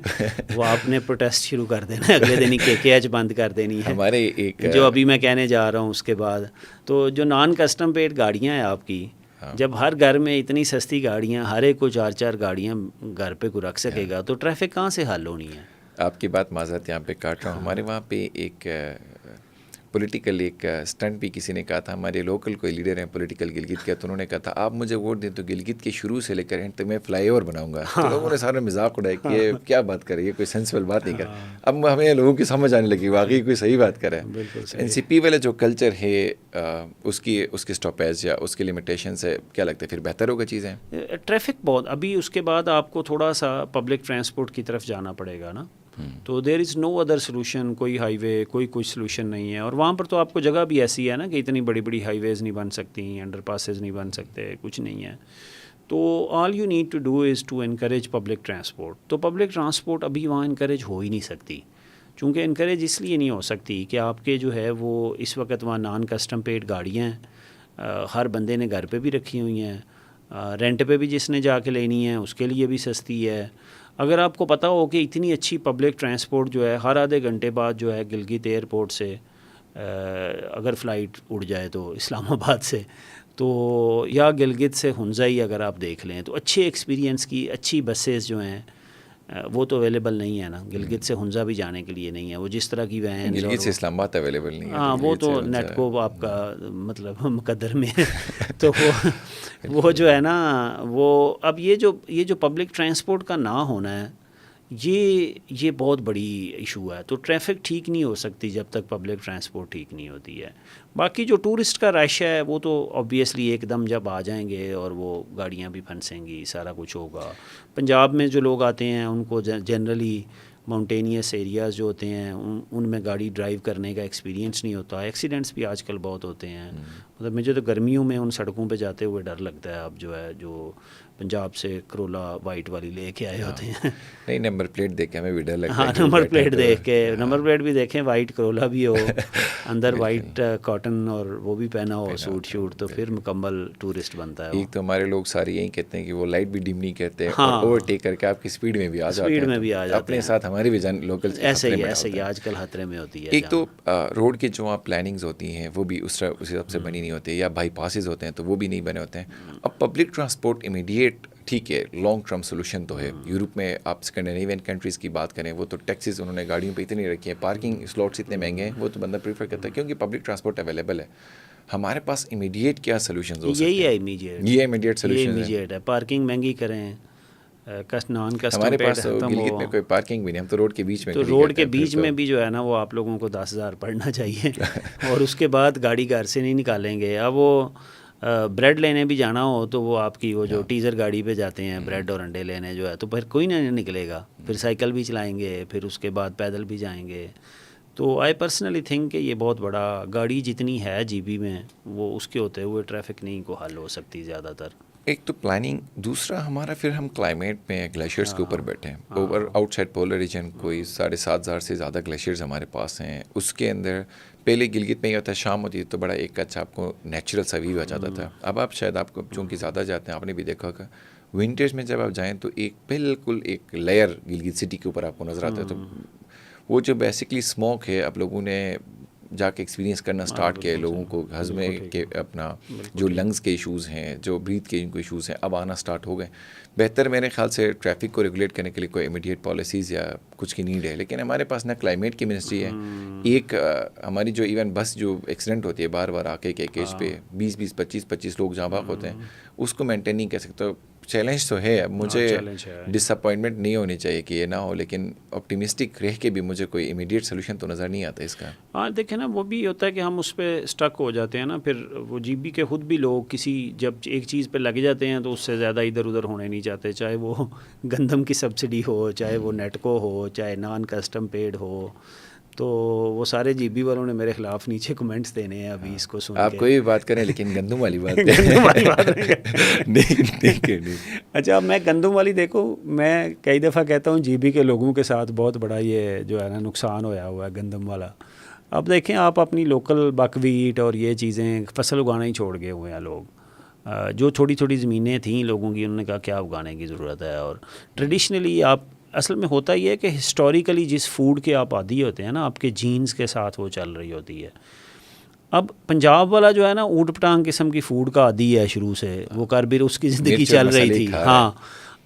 وہ آپ نے پروٹیسٹ شروع کر دینا ہے, اگلے دن ہی کے ایچ بند کر دینی ہے. ہمارے ایک جو ابھی میں کہنے جا رہا ہوں اس کے بعد, تو جو نان کسٹم پیڈ گاڑیاں ہیں آپ کی, جب ہر گھر میں اتنی سستی گاڑیاں, ہر ایک کو 4-4 گاڑیاں گھر پہ کو رکھ سکے گا, تو ٹریفک کہاں سے حل ہونی ہے. آپ کی بات معذرت یہاں پہ کاٹ رہا ہوں. ہمارے وہاں پہ ایک پولیٹیکل ایک اسٹنٹ بھی کسی نے کہا تھا, ہمارے لوکل کوئی لیڈر ہیں پولیٹیکل گلگت کے, تو انہوں نے کہا تھا آپ مجھے ووٹ دیں تو گلگت کے شروع سے لے کر اینڈ تک میں فلائی اوور بناؤں گا. تو لوگوں نے سارے مذاق اڑایا کہ یہ کیا بات کر رہی ہے, کوئی سینسیبل بات نہیں کر. اب ہمیں لوگوں کی سمجھ آنے لگی واقعی کوئی صحیح بات کر رہا ہے. این سی پی والا جو کلچر ہے اس کی اسٹاپیج یا اس کے لمیٹیشن سے کیا لگتا ہے پھر بہتر ہوگا چیزیں؟ ٹریفک بہت, ابھی اس کے بعد آپ کو تھوڑا سا پبلک ٹرانسپورٹ کی طرف جانا پڑے گا نا. تو دیر از نو ادر سلوشن, کوئی ہائی وے کوئی کچھ سلوشن نہیں ہے. اور وہاں پر تو آپ کو جگہ بھی ایسی ہے نا کہ اتنی بڑی بڑی ہائی ویز نہیں بن سکتی, انڈر پاسز نہیں بن سکتے, کچھ نہیں ہے. تو all you need to do is to encourage public transport. تو پبلک ٹرانسپورٹ ابھی وہاں انکریج ہو ہی نہیں سکتی, چونکہ انکریج اس لیے نہیں ہو سکتی کہ آپ کے جو ہے وہ اس وقت وہاں نان کسٹم پیڈ گاڑیاں ہیں, ہر بندے نے گھر پہ بھی رکھی ہوئی ہیں, رینٹ پہ بھی جس نے جا کے لینی ہے اس کے لیے بھی سستی ہے. اگر آپ کو پتہ ہو کہ اتنی اچھی پبلک ٹرانسپورٹ جو ہے ہر آدھے گھنٹے بعد جو ہے گلگت ایئرپورٹ سے اگر فلائٹ اڑ جائے تو اسلام آباد سے, تو یا گلگت سے ہنزائی اگر آپ دیکھ لیں تو اچھے ایکسپیرینس کی اچھی بسیز جو ہیں وہ تو اویلیبل نہیں ہے نا. گلگت سے ہنزا بھی جانے کے لیے نہیں ہے وہ, جس طرح کی وین. گلگت سے اسلام آباد اویلیبل نہیں ہے. ہاں وہ تو نیٹ کو آپ کا مطلب مقدر میں تو وہ جو ہے نا وہ اب یہ جو پبلک ٹرانسپورٹ کا نہ ہونا ہے یہ بہت بڑی ایشو ہے. تو ٹریفک ٹھیک نہیں ہو سکتی جب تک پبلک ٹرانسپورٹ ٹھیک نہیں ہوتی ہے. باقی جو ٹورسٹ کا رش ہے وہ تو آبویسلی ایک دم جب آ جائیں گے اور وہ گاڑیاں بھی پھنسیں گی, سارا کچھ ہوگا. پنجاب میں جو لوگ آتے ہیں ان کو جنرلی ماؤنٹینیس ایریاز جو ہوتے ہیں ان میں گاڑی ڈرائیو کرنے کا ایکسپیرینس نہیں ہوتا. ایکسیڈنٹس بھی آج کل بہت ہوتے ہیں. مطلب مجھے تو گرمیوں میں ان سڑکوں پہ جاتے ہوئے ڈر لگتا ہے. اب جو ہے جو پنجاب سے کرولا وائٹ والی لے کے آئے ہوتے ہیں, نہیں نمبر پلیٹ دیکھ کے ہمیں بھی ڈر لگتا ہے. ہاں نمبر پلیٹ دیکھ کے, نمبر پلیٹ بھی دیکھیں وائٹ کرولا بھی ہو, اندر وائٹ کاٹن اور وہ بھی پہنا ہو سوٹ شوٹ, تو پھر مکمل ٹورسٹ بنتا ہے. ایک تو ہمارے لوگ سارے یہی کہتے ہیں کہ وہ لائٹ بھی ڈم نہیں کرتے اور اوور ٹیک کر کے آپ کی اسپیڈ میں بھی آ جاتے ہیں. اسپیڈ میں بھی آ جاتے اپنے ساتھ ہماری بھی جان لوکل ایسے ہی آج کل خطرے میں ہوتی ہے. ایک تو روڈ کی جو پلاننگز ہوتی ہیں وہ بھی اس حساب سے بنی نہیں ہوتی, یا بائی پاسز ہوتے ہیں تو وہ بھی نہیں بنے ہوتے ہیں. اب پبلک ٹرانسپورٹ امیڈیٹ ٹھیک ہے, لانگ ٹرم سولوشن تو ہے. یورپ میں آپ اسکینڈینیوین کنٹریز کی بات کریں, وہ تو ٹیکسیز انہوں نے گاڑیوں پہ اتنی رکھی ہیں, پارکنگ سلاٹس اتنے مہنگے ہیں, وہ تو بندہ پریفر کرتا ہے کیونکہ پبلک ٹرانسپورٹ اویلیبل ہے. ہمارے پاس امیڈیٹ کیا سولوشنز ہو سکتے ہیں؟ یہی ہے امیڈیٹ, یہ امیڈیٹ سولوشن ہے. پارکنگ مہنگی کریں, نان کسٹم ہمارے پیڈ پاس گلگت میں کوئی پارکنگ بھی نہیں, ہم تو روڈ کے بیچ میں. تو روڈ کے بیچ میں بھی جو ہے نا وہ آپ لوگوں کو 10,000 پڑنا چاہیے اور اس کے بعد گاڑی گھر سے نہیں نکالیں گے. اب وہ بریڈ لینے بھی جانا ہو تو وہ آپ کی وہ جو ٹیزر گاڑی پہ جاتے ہیں بریڈ اور انڈے لینے جو ہے, تو پھر کوئی نہیں نکلے گا. پھر سائیکل بھی چلائیں گے, پھر اس کے بعد پیدل بھی جائیں گے. تو آئی پرسنلی تھنک کہ یہ بہت بڑا, گاڑی جتنی ہے جی بی میں وہ اس کے ہوتے ہوئے ٹریفک نہیں کو حل ہو سکتی زیادہ تر. ایک تو پلاننگ, دوسرا ہمارا پھر ہم کلائمیٹ میں گلیشیئرس کے اوپر بیٹھے ہیں. Over out side polar region کوئی 7,500 سے زیادہ گلیشیئرز ہمارے پاس ہیں. اس کے اندر پہلے گلگت میں یہ ہوتا ہے شام ہوتی تو بڑا ایک اچھا آپ کو نیچرل سا ویو آ جاتا تھا. اب آپ شاید آپ کو چونکہ زیادہ جاتے ہیں, آپ نے بھی دیکھا ہوگا ونٹرز میں جب آپ جائیں تو ایک بالکل ایک لیئر گلگت سٹی کے اوپر آپ کو نظر آتا ہے. تو وہ جو بیسکلی اسموک ہے, اب لوگوں نے جا کے ایکسپیرینس کرنا سٹارٹ کیا, لوگوں کو ہضمے کے اپنا جو لنگز کے ایشوز ہیں, جو بریتھ کے جو ایشوز ہیں, اب آنا سٹارٹ ہو گئے. بہتر میرے خیال سے ٹریفک کو ریگولیٹ کرنے کے لیے کوئی امیڈیٹ پالیسیز یا کچھ کی نیڈ ہے, لیکن ہمارے پاس نہ کلائمیٹ کی منسٹری ہے. ایک ہماری جو ایون بس جو ایکسیڈنٹ ہوتی ہے بار بار آ کے ایک ایج پہ 20-20 25-25 لوگ جہاں باغ ہوتے ہیں, اس کو مینٹین نہیں کر سکتے. چیلنج تو ہے. اب مجھے ڈس اپوائنٹمنٹ نہیں ہونی چاہیے کہ یہ نہ ہو, لیکن آپٹیمسٹک رہ کے بھی مجھے کوئی امیڈیٹ سولوشن تو نظر نہیں آتا اس کا. ہاں دیکھیں نا, وہ بھی ہوتا ہے کہ ہم اس پہ اسٹک ہو جاتے ہیں نا. پھر وہ جی بی کے خود بھی لوگ کسی جب ایک چیز پہ لگ جاتے ہیں تو اس سے زیادہ ادھر ادھر ہونے نہیں چاہتے, چاہے وہ گندم کی سبسڈی ہو, چاہے وہ نیٹکو ہو, چاہے نان کسٹم پیڈ ہو. تو وہ سارے جی بی والوں نے میرے خلاف نیچے کمنٹس دینے ہیں ابھی اس کو سن کے. آپ کوئی بھی بات کریں لیکن گندم والی بات نہیں. اچھا میں گندم والی دیکھو, میں کئی دفعہ کہتا ہوں جی بی کے لوگوں کے ساتھ بہت بڑا یہ جو ہے نا نقصان ہویا ہوا ہے گندم والا. اب دیکھیں آپ اپنی لوکل بکویٹ اور یہ چیزیں فصل اگانا ہی چھوڑ گئے ہوئے ہیں لوگ. جو چھوٹی چھوٹی زمینیں تھیں لوگوں کی, انہوں نے کہا کیا اگانے کی ضرورت ہے. اور ٹریڈیشنلی آپ اصل میں ہوتا یہ ہے کہ ہسٹوریکلی جس فوڈ کے آپ عادی ہوتے ہیں نا, آپ کے جینز کے ساتھ وہ چل رہی ہوتی ہے. اب پنجاب والا جو ہے نا اونٹ پٹانگ قسم کی فوڈ کا عادی ہے شروع سے, وہ کاربیر اس کی زندگی چل رہی تھی. ہاں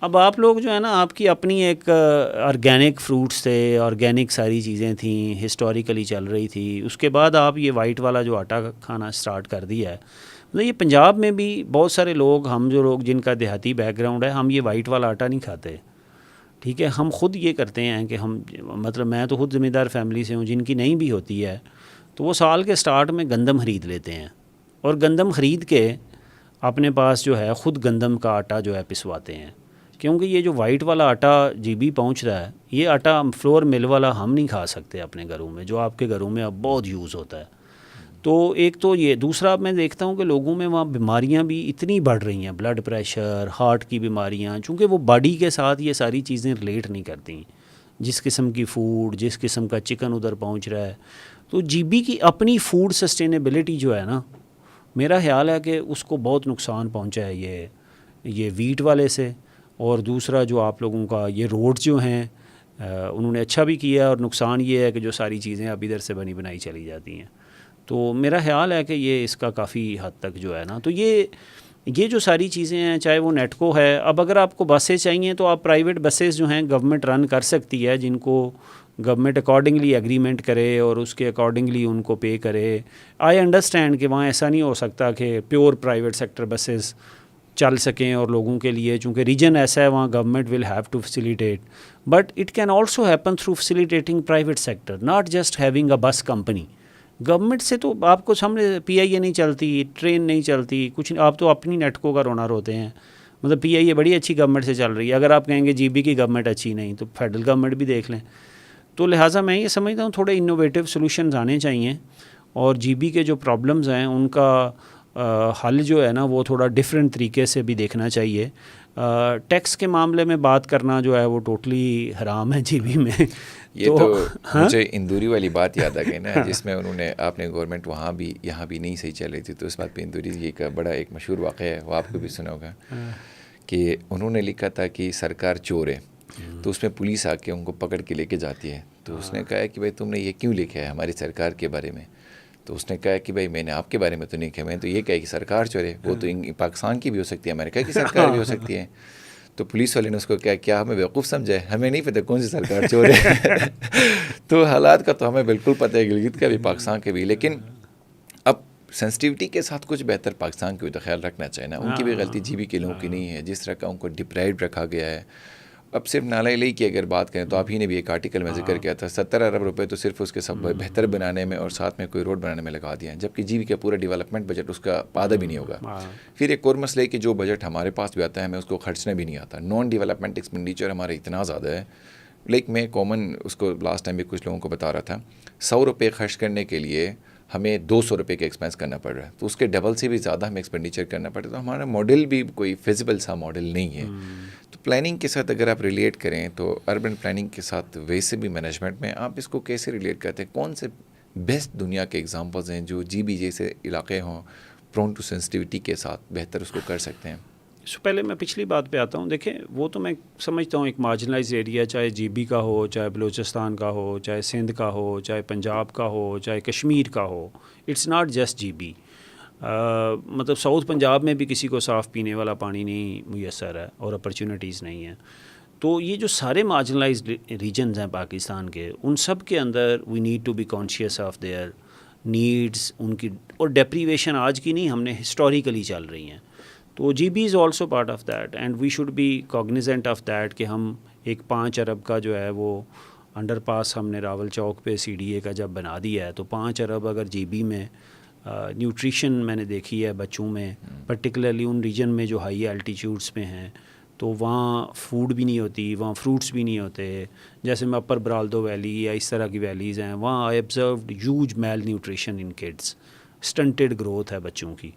اب آپ لوگ جو ہے نا, آپ کی اپنی ایک آرگینک فروٹس تھے, آرگینک ساری چیزیں تھیں, ہسٹوریکلی چل رہی تھی. اس کے بعد آپ یہ وائٹ والا جو آٹا کھانا سٹارٹ کر دیا ہے. مطلب یہ پنجاب میں بھی بہت سارے لوگ, ہم جو لوگ جن کا دیہاتی بیک گراؤنڈ ہے, ہم یہ وائٹ والا آٹا نہیں کھاتے. ٹھیک ہے, ہم خود یہ کرتے ہیں کہ ہم, مطلب میں تو خود ذمہ دار فیملی سے ہوں, جن کی نہیں بھی ہوتی ہے تو وہ سال کے سٹارٹ میں گندم خرید لیتے ہیں, اور گندم خرید کے اپنے پاس جو ہے خود گندم کا آٹا جو ہے پسواتے ہیں. کیونکہ یہ جو وائٹ والا آٹا جی بی پہنچ رہا ہے, یہ آٹا فلور مل والا ہم نہیں کھا سکتے اپنے گھروں میں, جو آپ کے گھروں میں اب بہت یوز ہوتا ہے. تو ایک تو یہ, دوسرا میں دیکھتا ہوں کہ لوگوں میں وہاں بیماریاں بھی اتنی بڑھ رہی ہیں, بلڈ پریشر, ہارٹ کی بیماریاں, چونکہ وہ باڈی کے ساتھ یہ ساری چیزیں ریلیٹ نہیں کرتی. جس قسم کی فوڈ, جس قسم کا چکن ادھر پہنچ رہا ہے, تو جی بی کی اپنی فوڈ سسٹینیبلٹی جو ہے نا, میرا خیال ہے کہ اس کو بہت نقصان پہنچا ہے یہ ویٹ والے سے. اور دوسرا جو آپ لوگوں کا یہ روڈ جو ہیں, انہوں نے اچھا بھی کیا, اور نقصان یہ ہے کہ جو ساری چیزیں اب ادھر سے بنی بنائی چلی جاتی ہیں. تو میرا خیال ہے کہ یہ اس کا کافی حد تک جو ہے نا, تو یہ یہ جو ساری چیزیں ہیں، چاہے وہ نیٹکو ہے، اب اگر آپ کو بسیں چاہیے تو آپ پرائیویٹ بسیز جو ہیں گورنمنٹ رن کر سکتی ہے، جن کو گورنمنٹ اکارڈنگلی ایگریمنٹ کرے اور اس کے اکارڈنگلی ان کو پے کرے. آئی انڈرسٹینڈ کہ وہاں ایسا نہیں ہو سکتا کہ پیور پرائیویٹ سیکٹر بسیز چل سکیں اور لوگوں کے لیے، چونکہ ریجن ایسا ہے وہاں government will have to facilitate, but it can also happen through facilitating private sector, not just having a bus company. Government سے تو آپ کو سامنے پی آئی اے نہیں چلتی، ٹرین نہیں چلتی، کچھ نہیں، آپ تو اپنی نیٹکو کا رونا روتے ہیں. مطلب پی آئی اے بڑی اچھی گورنمنٹ سے چل رہی ہے، اگر آپ کہیں گے جی بی کی گورنمنٹ اچھی نہیں تو فیڈرل گورنمنٹ بھی دیکھ لیں. تو لہٰذا میں یہ سمجھتا ہوں تھوڑے انوویٹیو سولوشنز آنے چاہیے، اور جی بی کے جو پرابلمز ہیں ان کا حل جو ہے نا وہ تھوڑا ڈیفرنٹ طریقے سے بھی دیکھنا چاہیے. ٹیکس کے معاملے میں بات کرنا جو ہے وہ ٹوٹلی حرام ہے جی بی میں. یہ تو مجھے اندوری والی بات یاد آ گئی نا، جس میں انہوں نے آپ نے گورنمنٹ وہاں بھی یہاں بھی نہیں صحیح چل رہی تھی، تو اس بات پہ اندوری جی کا بڑا ایک مشہور واقعہ ہے، وہ آپ کو بھی سنا ہوگا، کہ انہوں نے لکھا تھا کہ سرکار چور ہے، تو اس میں پولیس آ کے ان کو پکڑ کے لے کے جاتی ہے. تو اس نے کہا کہ بھائی تم نے یہ کیوں لکھا ہے ہماری سرکار کے بارے میں؟ تو اس نے کہا کہ بھائی میں نے آپ کے بارے میں تو نہیں کہا، میں نے تو یہ کہا کہ سرکار چور ہے. وہ تو پاکستان کی بھی ہو سکتی ہے، امریکہ کی سرکار بھی ہو سکتی ہے. تو پولیس والے نے اس کو کہا کیا ہمیں بیوقوف سمجھا ہے، ہمیں نہیں پتہ کون سی سرکار چور ہے. تو حالات کا تو ہمیں بالکل پتہ ہے، گلگت کا بھی پاکستان کے بھی، لیکن اب سینسٹیوٹی کے ساتھ کچھ بہتر پاکستان کو بھی تو خیال رکھنا چاہیے نا. ان کی بھی غلطی جی بی کے لوگوں کی نہیں ہے، جس طرح کا ان کو ڈپرائیوڈ رکھا گیا ہے. اب صرف نالا علی کی اگر بات کریں تو آپ ہی نے بھی ایک آرٹیکل میں ذکر کیا تھا، 70 ارب روپے تو صرف اس کے سب بہتر بنانے میں اور ساتھ میں کوئی روڈ بنانے میں لگا دیا، جبکہ جی بی کا پورا ڈیولپمنٹ بجٹ اس کا آدھا بھی نہیں ہوگا. پھر ایک اور مسئلہ ہے کہ جو بجٹ ہمارے پاس بھی آتا ہے ہمیں اس کو خرچنا بھی نہیں آتا. نان ڈیولپمنٹ ایکسپینڈیچر ہمارا اتنا زیادہ ہے. لیکن میں کامن اس کو لاسٹ ٹائم بھی کچھ لوگوں کو بتا رہا تھا، 100 روپے خرچ کرنے کے لیے ہمیں 200 روپے کا ایکسپینس کرنا پڑ رہا ہے، تو اس کے ڈبل سے بھی زیادہ ہمیں ایکسپینڈیچر کرنا پڑتا ہے. تو ہمارا ماڈل بھی کوئی فیزیبل سا ماڈل نہیں ہے. تو پلاننگ کے ساتھ اگر آپ ریلیٹ کریں تو اربن پلاننگ کے ساتھ ویسے بھی مینجمنٹ میں آپ اس کو کیسے ریلیٹ کرتے ہیں؟ کون سے بیسٹ دنیا کے ایگزامپلز ہیں جو جی بی جیسے علاقے ہوں پرون ٹو سینسٹیوٹی کے ساتھ بہتر اس کو کر سکتے ہیں؟ اس سے پہلے میں پچھلی بات پہ آتا ہوں. دیکھیں وہ تو میں سمجھتا ہوں ایک مارجنلائز ایریا، چاہے جی بی کا ہو، چاہے بلوچستان کا ہو، چاہے سندھ کا ہو، چاہے پنجاب کا ہو، چاہے کشمیر کا ہو، اٹس ناٹ جسٹ جی بی. مطلب ساؤتھ پنجاب میں بھی کسی کو صاف پینے والا پانی نہیں میسر ہے اور اپرچونیٹیز نہیں ہیں. تو یہ جو سارے مارجنلائزڈ ریجنز ہیں پاکستان کے، ان سب کے اندر we need to be conscious of their needs, ان کی، اور ڈیپریویشن آج کی نہیں، ہم نے ہسٹوریکلی چل رہی ہیں. تو G B is also part of that and we should be cognizant of that کہ ہم ایک 5 ارب کا جو ہے وہ انڈر پاس ہم نے راول چوک پہ سی ڈی اے کا جب بنا دیا ہے، تو 5 ارب اگر جی بی میں نیوٹریشن میں نے دیکھی ہے بچوں میں، پرٹیکولرلی ان ریجن میں جو ہائی الٹیچیوڈس پہ ہیں، تو وہاں فوڈ بھی نہیں ہوتی، وہاں فروٹس بھی نہیں ہوتے. جیسے میں اپر برالدو ویلی یا اس طرح کی ویلیز ہیں، وہاں آئی آبزروڈ ہیوج میل نیوٹریشن ان کڈس، سٹنٹڈ گروتھ ہے بچوں کی.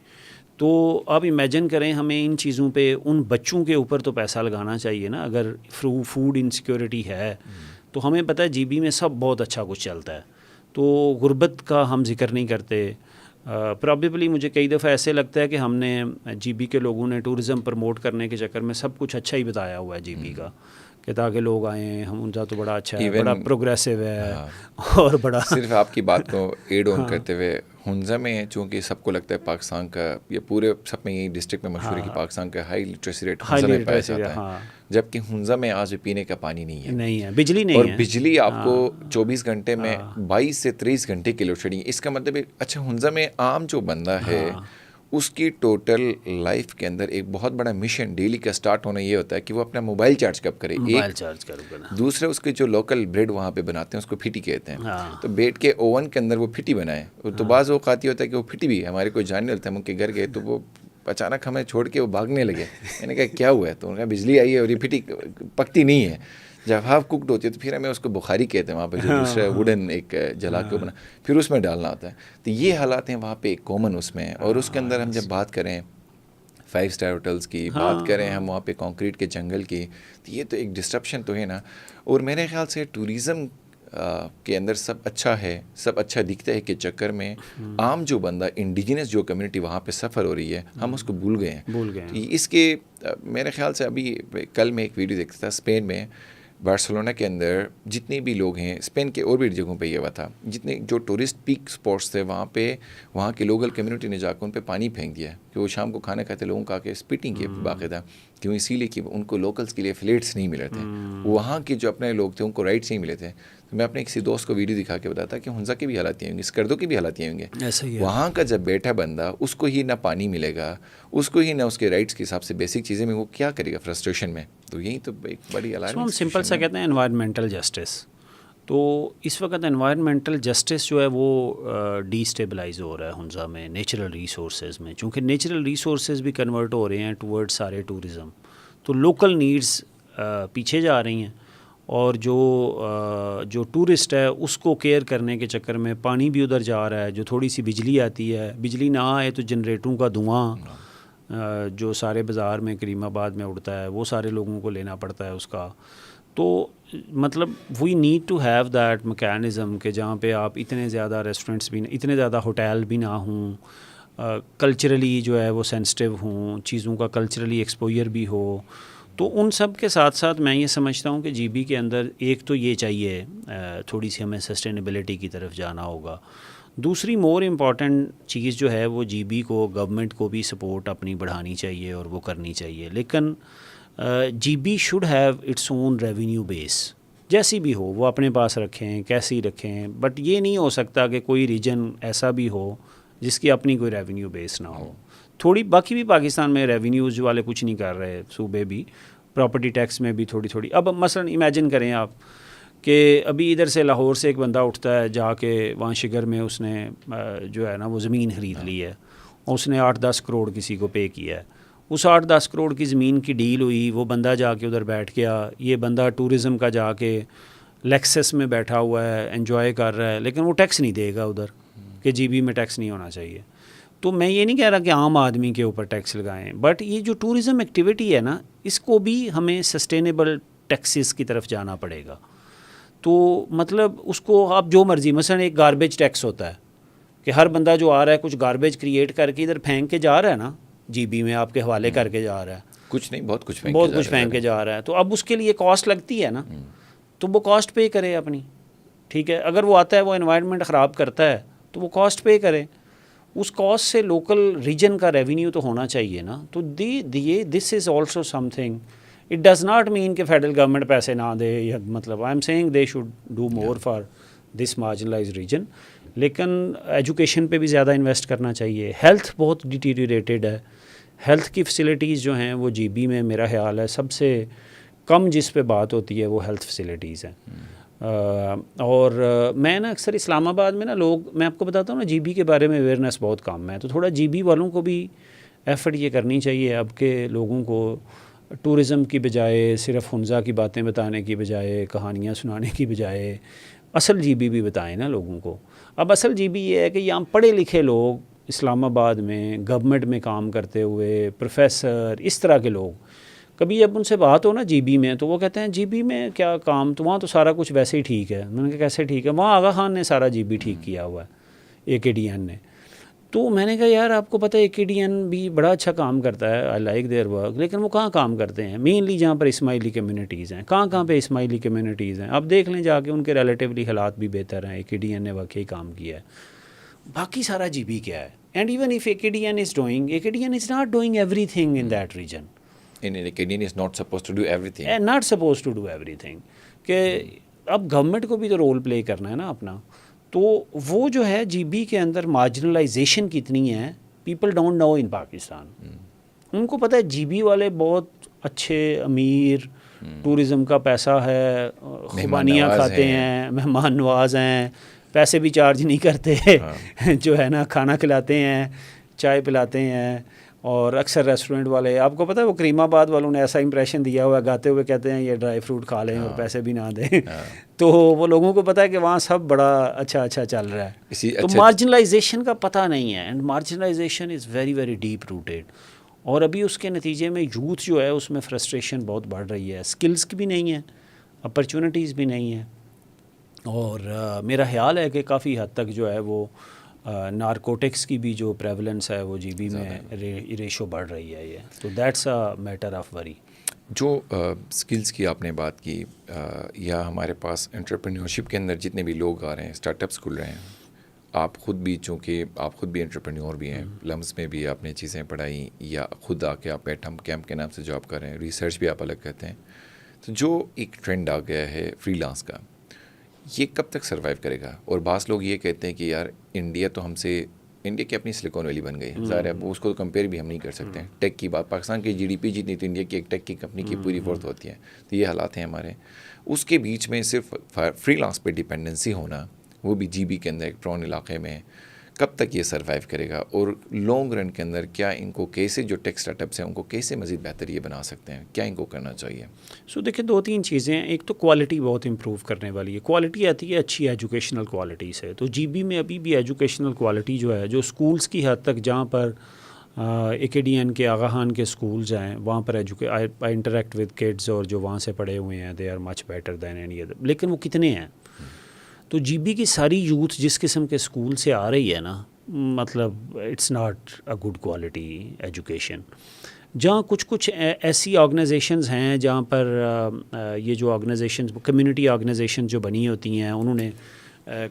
تو آپ امیجن کریں ہمیں ان چیزوں پہ، ان بچوں کے اوپر تو پیسہ لگانا چاہیے نا. اگر فوڈ انسیکیورٹی ہے تو ہمیں پتہ ہے جی بی میں سب بہت اچھا کچھ چلتا ہے. تو غربت کا ہم ذکر نہیں کرتے. پرابیبلی مجھے کئی دفعہ ایسے لگتا ہے کہ ہم نے جی بی کے لوگوں نے ٹورزم پروموٹ کرنے کے چکر میں سب کچھ اچھا ہی بتایا ہوا ہے جی بی کا، کہ تاکہ لوگ آئیں، ہم ان کا تو بڑا اچھا ہے، بڑا پروگریسو ہے اور بڑا. صرف آپ کی بات کو ایڈ آن کرتے ہوئے، ہنزا میں چونکہ سب کو لگتا ہے پاکستان کا، یہ پورے سب میں یہی ڈسٹرکٹ میں مشہور ہے کہ پاکستان کا ہائی لٹریسی ریٹ ہنزا میں پایا جاتا ہے، جبکہ ہنزا میں آج بھی پینے کا پانی نہیں ہے، بجلی نہیں ہے، اور بجلی آپ کو 24 گھنٹے میں 22 سے 30 گھنٹے کی لوڈ شیڈنگ. اس کا مطلب اچھا ہنزا میں عام جو بندہ ہے اس کی ٹوٹل لائف کے اندر ایک بہت بڑا مشن ڈیلی کا سٹارٹ ہونا یہ ہوتا ہے کہ وہ اپنا موبائل چارج کب کرے، دوسرے اس کے جو لوکل بریڈ وہاں پہ بناتے ہیں اس کو پھٹی کہتے ہیں، تو بیٹھ کے اوون کے اندر وہ پھٹی بنائے. تو بعض اوقات یہ ہوتا ہے کہ وہ پھٹی بھی ہمارے کوئی جان نہیں ہوتا، ہم ان کے گھر گئے تو وہ اچانک ہمیں چھوڑ کے وہ بھاگنے لگے. میں نے کہا کیا ہوا ہے؟ تو انہوں نے کہا بجلی آئی ہے اور یہ پھٹی پکتی نہیں ہے. جب ہاف کوکڈ ہوتی ہے تو پھر ہمیں اس کو بخاری کہتے ہیں، وہاں پہ جو دوسرا ووڈن ایک جلا کے بنا پھر اس میں ڈالنا ہوتا ہے. تو یہ حالات ہیں وہاں پہ ایک کامن اس میں. اور اس کے اندر ہم جب بات کریں 5 اسٹار ہوٹلس کی، بات کریں ہم وہاں پہ کانکریٹ کے جنگل کی، تو یہ تو ایک ڈسٹرپشن تو ہے نا. اور میرے خیال سے ٹوریزم کے اندر سب اچھا ہے، سب اچھا دکھتا ہے کہ چکر میں عام جو بندہ انڈیجنس جو کمیونٹی وہاں پہ سفر ہو رہی ہے ہم اس کو بھول گئے ہیں. اس کے میرے خیال سے ابھی کل میں ایک ویڈیو دیکھتا تھا، اسپین میں بارسلونا کے اندر جتنے بھی لوگ ہیں، اسپین کے اور بھی جگہوں پہ یہ ہوا تھا، جتنے جو ٹورسٹ پیک اسپاٹس تھے وہاں پہ وہاں کی لوکل کمیونٹی نے جا کے ان پہ پانی پھینک دیا کہ وہ شام کو کھانا کھاتے لوگوں کا کے اسپیٹنگ کی باقاعدہ، کیوں اسی لیے کہ ان کو لوکلس کے لیے فلیٹس نہیں ملے تھے، وہاں کے جو اپنے لوگ تھے ان کو رائٹس نہیں ملے تھے. تو میں اپنے کسی دوست کو ویڈیو دکھا کے بتاتا کہ ہنزا کے بھی حالات یہ ہوں گے، اسکردو کے بھی حالات یہ ہوں گے. وہاں کا جب بیٹھا بندہ اس کو ہی نہ پانی ملے گا، اس کو ہی نہ اس کے رائٹس کے حساب سے بیسک چیزیں میں، وہ کیا کرے گا فرسٹریشن میں. تو یہی تو ایک بڑی ہم سمپل سا کہتے ہیں انوائرمنٹل جسٹس. تو اس وقت انوائرمنٹل جسٹس جو ہے وہ ڈی اسٹیبلائز ہو رہا ہے ہنزا میں نیچرل ریسورسز میں، چونکہ نیچرل ریسورسز بھی کنورٹ ہو رہے ہیں ٹورڈ سارے ٹورزم. تو لوکل نیڈز پیچھے جا رہی ہیں، اور جو ٹورسٹ ہے اس کو کیئر کرنے کے چکر میں پانی بھی ادھر جا رہا ہے. جو تھوڑی سی بجلی آتی ہے، بجلی نہ آئے تو جنریٹروں کا دھواں جو سارے بازار میں کریم آباد میں اڑتا ہے وہ سارے لوگوں کو لینا پڑتا ہے اس کا. تو مطلب we need to have that mechanism کہ جہاں پہ آپ اتنے زیادہ ریسٹورنٹس بھی، اتنے زیادہ ہوٹل بھی نہ ہوں، کلچرلی جو ہے وہ سینسٹیو ہوں، چیزوں کا کلچرلی ایکسپوئر بھی ہو. تو ان سب کے ساتھ ساتھ میں یہ سمجھتا ہوں کہ جی بی کے اندر ایک تو یہ چاہیے تھوڑی سی ہمیں سسٹینیبلٹی کی طرف جانا ہوگا. دوسری مور امپورٹنٹ چیز جو ہے وہ جی بی کو، گورنمنٹ کو بھی سپورٹ اپنی بڑھانی چاہیے اور وہ کرنی چاہیے. لیکن G B should have its own revenue base, جیسی بھی ہو وہ اپنے پاس رکھیں، کیسی رکھیں، بٹ یہ نہیں ہو سکتا کہ کوئی ریجن ایسا بھی ہو جس کی اپنی کوئی ریونیو بیس نہ ہو. تھوڑی باقی بھی پاکستان میں ریونیوز جو والے کچھ نہیں کر رہے، صوبے بھی پراپرٹی ٹیکس میں بھی تھوڑی. اب مثلا امیجن کریں آپ کہ ابھی ادھر سے لاہور سے ایک بندہ اٹھتا ہے جا کے وہاں شگر میں اس نے جو ہے نا وہ زمین خرید لی ہے، اور اس نے 8-10 کروڑ کسی کو پے کیا ہے. اس 8-10 کروڑ کی زمین کی ڈیل ہوئی، وہ بندہ جا کے ادھر بیٹھ گیا. یہ بندہ ٹورزم کا جا کے لیکسس میں بیٹھا ہوا ہے، انجوائے کر رہا ہے، لیکن وہ ٹیکس نہیں دے گا ادھر کہ جی بی میں ٹیکس نہیں ہونا چاہیے. تو میں یہ نہیں کہہ رہا کہ عام آدمی کے اوپر ٹیکس لگائیں، بٹ یہ جو ٹورزم ایکٹیویٹی ہے نا اس کو بھی ہمیں سسٹینیبل ٹیکسز کی طرف جانا پڑے گا. تو مطلب اس کو آپ جو مرضی، مثلا ایک گاربیج ٹیکس ہوتا ہے کہ ہر بندہ جو آ رہا ہے کچھ گاربیج کریٹ کر کے ادھر پھینک کے جا رہا ہے نا، جی بی میں آپ کے حوالے کر کے جا رہا ہے، کچھ نہیں بہت کچھ پھینک کے جا رہا ہے. تو اب اس کے لیے کاسٹ لگتی ہے نا، تو وہ کاسٹ پے کرے اپنی. ٹھیک ہے، اگر وہ آتا ہے وہ انوائرمنٹ خراب کرتا ہے تو وہ کاسٹ پے کرے. اس کاسٹ سے لوکل ریجن کا ریونیو تو ہونا چاہیے نا. تو this is also something. It does not mean کہ فیڈرل گورنمنٹ پیسے نہ دے، یا مطلب I am saying they should do more for this marginalize region. لیکن ایجوکیشن پہ بھی زیادہ انویسٹ کرنا چاہیے. ہیلتھ بہت ڈیٹیریٹیڈ ہے. ہیلتھ کی فیسلٹیز جو ہیں وہ جی بی میں میرا خیال ہے سب سے کم جس پہ بات ہوتی ہے وہ ہیلتھ فیسلٹیز ہیں. اور میں نا اکثر اسلام آباد میں نا لوگ، میں آپ کو بتاتا ہوں نا، جی بی کے بارے میں اویئرنیس بہت کم ہے. تو تھوڑا جی بی والوں کو بھی ایفرٹ یہ کرنی چاہیے اب کہ لوگوں کو ٹورزم کی بجائے صرف ہنزا کی باتیں بتانے کی بجائے، کہانیاں سنانے کی بجائے اصل جی بی بھی بتائیں نا لوگوں کو. اب اصل جی بی یہ ہے کہ یہاں پڑھے لکھے لوگ اسلام آباد میں گورنمنٹ میں کام کرتے ہوئے پروفیسر، اس طرح کے لوگ، کبھی جب ان سے بات ہو نا جی بی میں تو وہ کہتے ہیں جی بی میں کیا کام، تو وہاں تو سارا کچھ ویسے ہی ٹھیک ہے. میں نے کہا کیسے ٹھیک ہے؟ وہاں آغا خان نے سارا جی بی ٹھیک کیا ہوا ہے، AKDN نے. تو میں نے کہا یار آپ کو پتہ ہے AKDN بھی بڑا اچھا کام کرتا ہے، آئی لائک دیئر ورک، لیکن وہ کہاں کام کرتے ہیں؟ مینلی جہاں پر اسماعیلی کمیونٹیز ہیں. کہاں پہ اسماعیلی کمیونٹیز ہیں؟ آپ دیکھ لیں جا کے، ان کے ریلیٹیولی حالات بھی بہتر ہیں. AKDN نے واقعی کام کیا ہے. باقی سارا جی بی کیا ہے؟ And even if AKDN is not doing every thing in that region. AKDN is not supposed to do everything. Not supposed to do everything. کہ اب گورنمنٹ کو بھی تو رول پلے کرنا ہے نا اپنا. تو وہ جو ہے جی بی کے اندر مارجنلائزیشن کتنی ہے، پیپل ڈونٹ نو ان پاکستان. ان کو پتہ ہے جی بی والے بہت اچھے امیر، ٹورزم کا پیسہ ہے، خوبانیاں کھاتے ہیں، مہمان نواز ہیں، پیسے بھی چارج نہیں کرتے، جو ہے نا کھانا کھلاتے ہیں، چائے پلاتے ہیں. اور اکثر ریسٹورنٹ والے، آپ کو پتہ ہے وہ کریم آباد والوں نے ایسا امپریشن دیا ہوا ہے، گاتے ہوئے کہتے ہیں یہ ڈرائی فروٹ کھا لیں اور پیسے بھی نہ دیں. تو وہ لوگوں کو پتہ ہے کہ وہاں سب بڑا اچھا چل رہا ہے. تو مارجنلائزیشن کا پتہ نہیں ہے، and marginalisation is very very deep rooted. اور ابھی اس کے نتیجے میں یوتھ جو ہے اس میں فرسٹریشن بہت بڑھ رہی ہے. اسکلز کی بھی نہیں ہے، اپرچونٹیز بھی نہیں ہیں. اور میرا خیال ہے کہ کافی حد تک جو ہے وہ نارکوٹکس کی بھی جو پریولنس ہے وہ جی بی میں ریشو بڑھ رہی ہے. یہ تو دیٹس اے میٹر آف وری. جو سکلز کی آپ نے بات کی یا ہمارے پاس انٹرپرینیورشپ کے اندر جتنے بھی لوگ آ رہے ہیں، اسٹارٹ اپس کھل رہے ہیں، آپ خود بھی چونکہ آپ خود بھی انٹرپرینیور بھی ہیں، لمس میں بھی آپ نے چیزیں پڑھائی یا خود آ کے آپ ایٹم کیمپ کے نام سے جاب کر رہے ہیں، ریسرچ بھی آپ الگ کرتے ہیں، تو جو ایک ٹرینڈ آ گیا ہے فری لانس کا، یہ کب تک سروائیو کرے گا؟ اور بعض لوگ یہ کہتے ہیں کہ یار انڈیا تو ہم سے، انڈیا کی اپنی سلیکون ویلی بن گئی ہے، ظاہر ہے اس کو کمپیئر بھی ہم نہیں کر سکتے ہیں، ٹیک کی بات، پاکستان کی GDP جتنی تو انڈیا کی ایک ٹیک کی کمپنی کی پوری ورتھ ہوتی ہے، تو یہ حالات ہیں ہمارے۔ اس کے بیچ میں صرف فری لانس پہ ڈپینڈنسی ہونا، وہ بھی GB کے اندر ایک پرون علاقے میں، کب تک یہ سروائیو کرے گا؟ اور لانگ رن کے اندر کیا ان کو کیسے، جو ٹیک اسٹارٹ اپس ہیں ان کو کیسے مزید بہتر یہ بنا سکتے ہیں؟ کیا ان کو کرنا چاہیے؟ دیکھیں 2-3 چیزیں ہیں۔ ایک تو کوالٹی بہت امپروو کرنے والی ہے، کوالٹی آتی ہے اچھی ایجوکیشنل کوالٹی سے۔ تو GB میں ابھی بھی ایجوکیشنل کوالٹی جو ہے، جو اسکولز کی حد تک جہاں پر AKDN کے آغاہان کے اسکولز ہیں، وہاں پر آئی انٹریکٹ ود کڈز، اور جو وہاں سے پڑھے ہوئے ہیں they are much better than any other, لیکن وہ کتنے ہیں؟ تو GB کی ساری یوتھ جس قسم کے اسکول سے آ رہی ہے نا، مطلب it's not a good quality education. جہاں کچھ ایسی آرگنائزیشنز ہیں جہاں پر یہ جو آرگنائزیشنز، کمیونٹی آرگنائزیشن جو بنی ہوتی ہیں، انہوں نے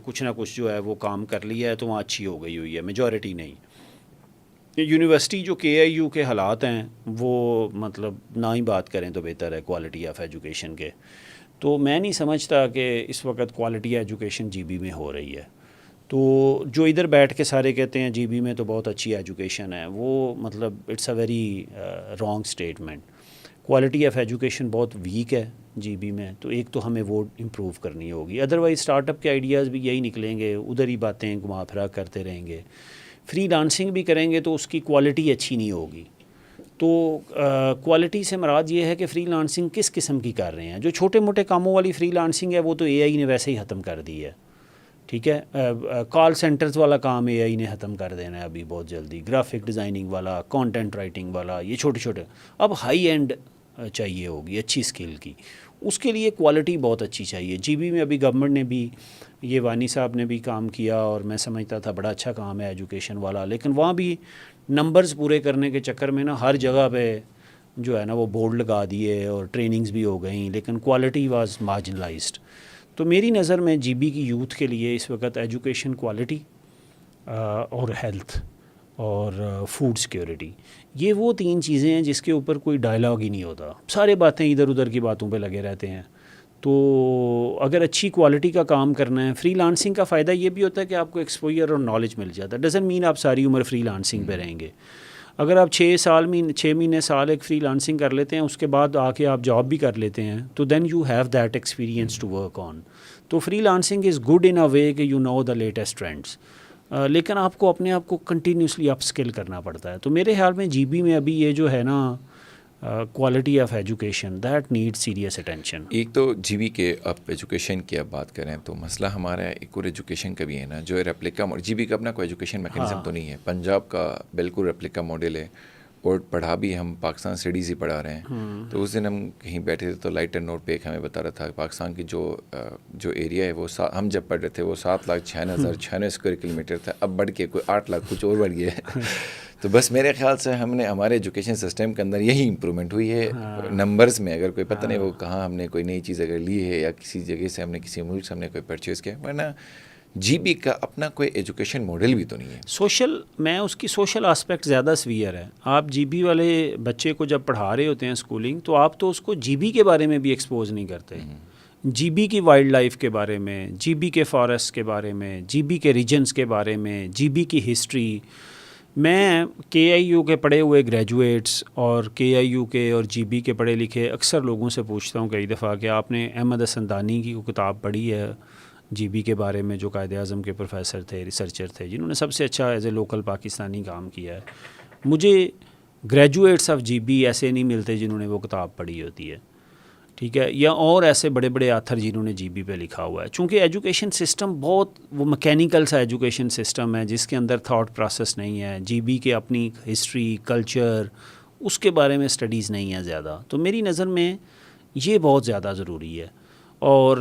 کچھ نہ کچھ جو ہے وہ کام کر لیا ہے، تو وہاں اچھی ہو گئی ہوئی ہے، میجورٹی نہیں۔ یونیورسٹی جو KIU کے حالات ہیں وہ مطلب نہ ہی بات کریں تو بہتر ہے کوالٹی آف ایجوکیشن کے۔ تو میں نہیں سمجھتا کہ اس وقت کوالٹی ایجوکیشن GB میں ہو رہی ہے۔ تو جو ادھر بیٹھ کے سارے کہتے ہیں GB میں تو بہت اچھی ایجوکیشن ہے، وہ مطلب it's a very wrong statement. Quality of education بہت ویک ہے GB میں، تو ایک تو ہمیں وہ امپروو کرنی ہوگی، ادروائز اسٹارٹ اپ کے آئیڈیاز بھی یہی نکلیں گے، ادھر ہی باتیں گھما پھرا کرتے رہیں گے۔ فری لانسنگ بھی کریں گے تو اس کی کوالٹی اچھی نہیں ہوگی۔ تو کوالٹی سے مراد یہ ہے کہ فری لانسنگ کس قسم کی کر رہے ہیں۔ جو چھوٹے موٹے کاموں والی فری لانسنگ ہے وہ تو AI نے ویسے ہی ختم کر دی ہے، ٹھیک ہے۔ کال سینٹرز والا کام AI نے ختم کر دینا ہے ابھی بہت جلدی، گرافک ڈیزائننگ والا، کانٹینٹ رائٹنگ والا، یہ چھوٹے چھوٹے۔ اب ہائی اینڈ چاہیے ہوگی اچھی اسکل کی، اس کے لیے کوالٹی بہت اچھی چاہیے۔ GB میں ابھی گورنمنٹ نے بھی، یہ وانی صاحب نے بھی کام کیا، اور میں سمجھتا تھا بڑا اچھا کام ہے ایجوکیشن والا، لیکن وہاں بھی نمبرز پورے کرنے کے چکر میں نا ہر جگہ پہ جو ہے نا وہ بورڈ لگا دیے اور ٹریننگز بھی ہو گئیں، لیکن کوالٹی واز مارجنلائزڈ۔ تو میری نظر میں GB کی یوتھ کے لیے اس وقت ایجوکیشن کوالٹی اور ہیلتھ اور فوڈ سیکیورٹی، یہ وہ 3 چیزیں ہیں جس کے اوپر کوئی ڈائلاگ ہی نہیں ہوتا، سارے باتیں ادھر ادھر کی باتوں پہ لگے رہتے ہیں۔ تو اگر اچھی کوالٹی کا کام کرنا ہے، فری لانسنگ کا فائدہ یہ بھی ہوتا ہے کہ آپ کو ایکسپوجر اور نالج مل جاتا ہے، ڈزنٹ مین آپ ساری عمر فری لانسنگ پہ رہیں گے۔ اگر آپ 6 مہینے سال ایک فری لانسنگ کر لیتے ہیں، اس کے بعد آ کے آپ جاب بھی کر لیتے ہیں، تو then you have that experience to work on. تو freelancing is good in a way کہ you know the latest trends, لیکن آپ کو اپنے آپ کو کنٹینیوسلی اپ اسکل کرنا پڑتا ہے۔ تو میرے خیال میں GB میں ابھی یہ جو ہے نا quality of education, that need serious attention. ایک تو GB کے اب ایجوکیشن کی اب بات کریں تو مسئلہ ہمارا ایک اور ایجوکیشن کا بھی ہے نا، جو ریپلیکا GB کا اپنا کوئی ایجوکیشن میکینزم تو نہیں ہے، پنجاب کا بالکل ریپلیکا ماڈل ہے، اور پڑھا بھی ہم پاکستان اسٹڈیز ہی پڑھا رہے ہیں۔ تو اس دن ہم کہیں بیٹھے تھے تو لائٹر نوٹ پہ ایک ہمیں بتا رہا تھا کہ پاکستان کی جو ایریا ہے وہ ہم جب پڑھ رہے تھے وہ 7,96,096 اسکوائر کلومیٹر تھا، اب بڑھ کے کوئی 8 لاکھ کچھ اور بڑھ گیا ہے۔ تو بس میرے خیال سے ہمارے ایجوکیشن سسٹم کے اندر یہی امپرومنٹ ہوئی ہے نمبرز میں، اگر کوئی پتہ نہیں وہ کہاں ہم نے کوئی نئی چیز اگر لی ہے یا کسی جگہ سے ہم نے کسی ملک سے ہم نے کوئی پرچیز کیا، ورنہ GB کا اپنا کوئی ایجوکیشن ماڈل بھی تو نہیں ہے۔ سوشل، میں اس کی سوشل آسپیکٹ زیادہ سویئر ہے۔ آپ GB والے بچے کو جب پڑھا رہے ہوتے ہیں اسکولنگ، تو آپ تو اس کو GB کے بارے میں بھی ایکسپوز نہیں کرتے، GB کی وائلڈ لائف کے بارے میں، GB کے فارسٹ کے بارے میں، GB کے ریجنز کے بارے میں، GB کی ہسٹری۔ میں KIU کے پڑھے ہوئے گریجویٹس اور KIU کے اور GB کے پڑھے لکھے اکثر لوگوں سے پوچھتا ہوں کئی دفعہ کہ آپ نے احمد حسن دانی کی کتاب پڑھی ہے GB کے بارے میں، جو قائد اعظم کے پروفیسر تھے، ریسرچر تھے، جنہوں نے سب سے اچھا ایز اے لوکل پاکستانی کام کیا ہے۔ مجھے گریجویٹس آف GB ایسے نہیں ملتے جنہوں نے وہ کتاب پڑھی ہوتی ہے، ٹھیک ہے، یا اور ایسے بڑے بڑے آتھر جنہوں نے GB پہ لکھا ہوا ہے۔ چونکہ ایجوکیشن سسٹم بہت وہ میکینیکل سا ایجوکیشن سسٹم ہے جس کے اندر تھاٹ پروسیس نہیں ہے، GB کے اپنی ہسٹری، کلچر، اس کے بارے میں اسٹڈیز نہیں ہیں زیادہ۔ تو میری نظر میں یہ بہت زیادہ ضروری ہے۔ اور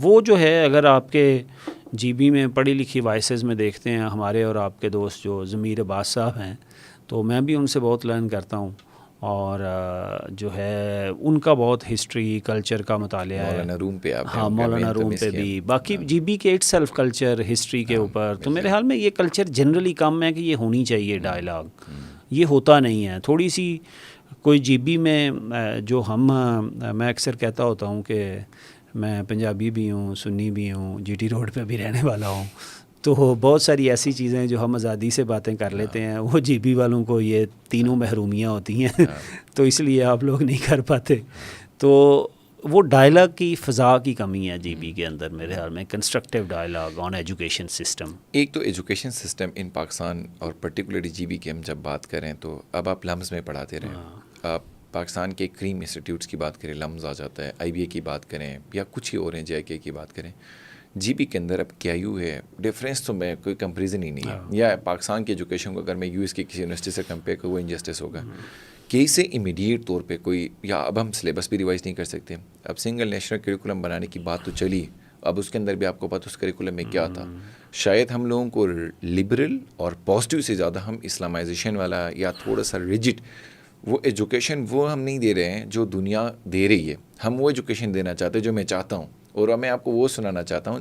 وہ جو ہے، اگر آپ کے GB میں پڑھی لکھی وائسز میں دیکھتے ہیں ہمارے اور آپ کے دوست جو ضمیر عباس صاحب ہیں، تو میں بھی ان سے بہت لرن کرتا ہوں، اور جو ہے ان کا بہت ہسٹری کلچر کا مطالعہ ہے. مولانا روم پہ آپ ہاں مولانا روم پہ بھی, باقی جی بی کے اٹ سیلف کلچر ہسٹری کے اوپر. تو میرے خیال میں یہ کلچر جنرلی کم ہے کہ یہ ہونی چاہیے ڈائلاگ, یہ ہوتا نہیں ہے. تھوڑی سی کوئی جی بی میں جو میں اکثر کہتا ہوتا ہوں کہ میں پنجابی بھی ہوں, سنی بھی ہوں, جی ٹی روڈ پہ بھی رہنے والا ہوں, تو بہت ساری ایسی چیزیں جو ہم آزادی سے باتیں کر لیتے ہیں وہ جی بی والوں کو یہ تینوں محرومیاں ہوتی ہیں تو اس لیے آپ لوگ نہیں کر پاتے. تو وہ ڈائلاگ کی فضا کی کمی ہے جی بی کے اندر میرے خیال میں, constructive dialogue on education system. ایک تو ایجوکیشن سسٹم ان پاکستان اور پرٹیکولرلی جی بی کی ہم جب بات کریں تو اب آپ لمز میں پڑھاتے رہیں, آپ پاکستان کے کریم انسٹیٹیوٹس کی بات کریں لمز آ جاتا ہے, آئی بی اے کی بات کریں یا کچھ ہی اور ہیں, جے آئی کے کی بات کریں. جی بی کے اندر اب کیا یو ہے, ڈفرینس تو میں کوئی کمپریزن ہی نہیں ہے. یا پاکستان کی ایجوکیشن کو اگر میں یو ایس کی کسی یونیورسٹی سے کمپیئر کروں وہ انجسٹس ہوگا کہ اسے امیڈیٹ طور پہ کوئی, یا اب ہم سلیبس بھی ریوائز نہیں کر سکتے. اب سنگل نیشنل کریکولم بنانے کی بات تو چلی, اب اس کے اندر بھی آپ کو پتہ اس کریکولم میں کیا تھا. شاید ہم لوگوں کو لبرل اور پازیٹیو سے زیادہ ہم اسلامائزیشن والا یا تھوڑا سا ریجڈ وہ ایجوکیشن وہ ہم نہیں دے رہے ہیں جو دنیا دے رہی ہے. ہم وہ ایجوکیشن دینا چاہتے ہیں جو میں چاہتا ہوں, اور میں آپ کو وہ سنانا چاہتا ہوں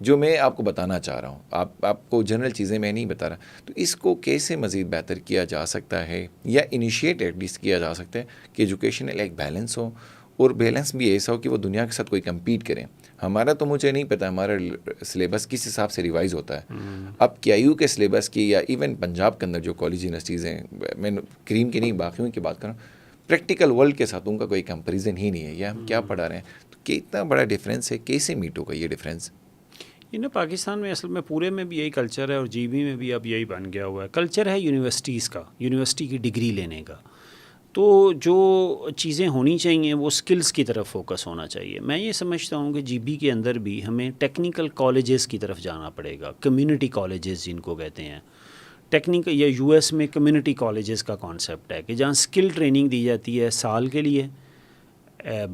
جو میں آپ کو بتانا چاہ رہا ہوں. آپ کو جنرل چیزیں میں نہیں بتا رہا. تو اس کو کیسے مزید بہتر کیا جا سکتا ہے, یا انیشیٹ ایٹ لیسٹ کیا جا سکتا ہے کہ ایجوکیشن ایک بیلنس ہو, اور بیلنس بھی ایسا ہو کہ وہ دنیا کے ساتھ کوئی کمپیٹ کریں. ہمارا تو مجھے نہیں پتا ہمارا سلیبس کس حساب سے ریوائز ہوتا ہے. اب کیا یو کے سلیبس کی یا ایون پنجاب کے اندر جو کالج یونیورسٹیز ہیں, میں کریم کی نہیں باقیوں کی بات کر رہا ہوں, پریکٹیکل ورلڈ کے ساتھ ان کا کوئی کمپیریزن ہی نہیں ہے. یا ہم کیا پڑھا رہے ہیں, تو کتنا بڑا ڈفرینس ہے, کیسے میٹ ہوگا یہ ڈفرینس؟ پاکستان میں اصل میں پورے میں بھی یہی کلچر ہے, اور جی بی میں بھی اب یہی بن گیا ہوا ہے. کلچر ہے یونیورسٹیز کا, یونیورسٹی کی ڈگری لینے کا. تو جو چیزیں ہونی چاہیے وہ سکلز کی طرف فوکس ہونا چاہیے. میں یہ سمجھتا ہوں کہ جی بی کے اندر بھی ہمیں ٹیکنیکل کالجز کی طرف جانا پڑے گا, کمیونٹی کالجز جن کو کہتے ہیں. ٹیکنیکل یا یو ایس میں کمیونٹی کالجز کا کانسیپٹ ہے کہ جہاں سکل ٹریننگ دی جاتی ہے سال کے لیے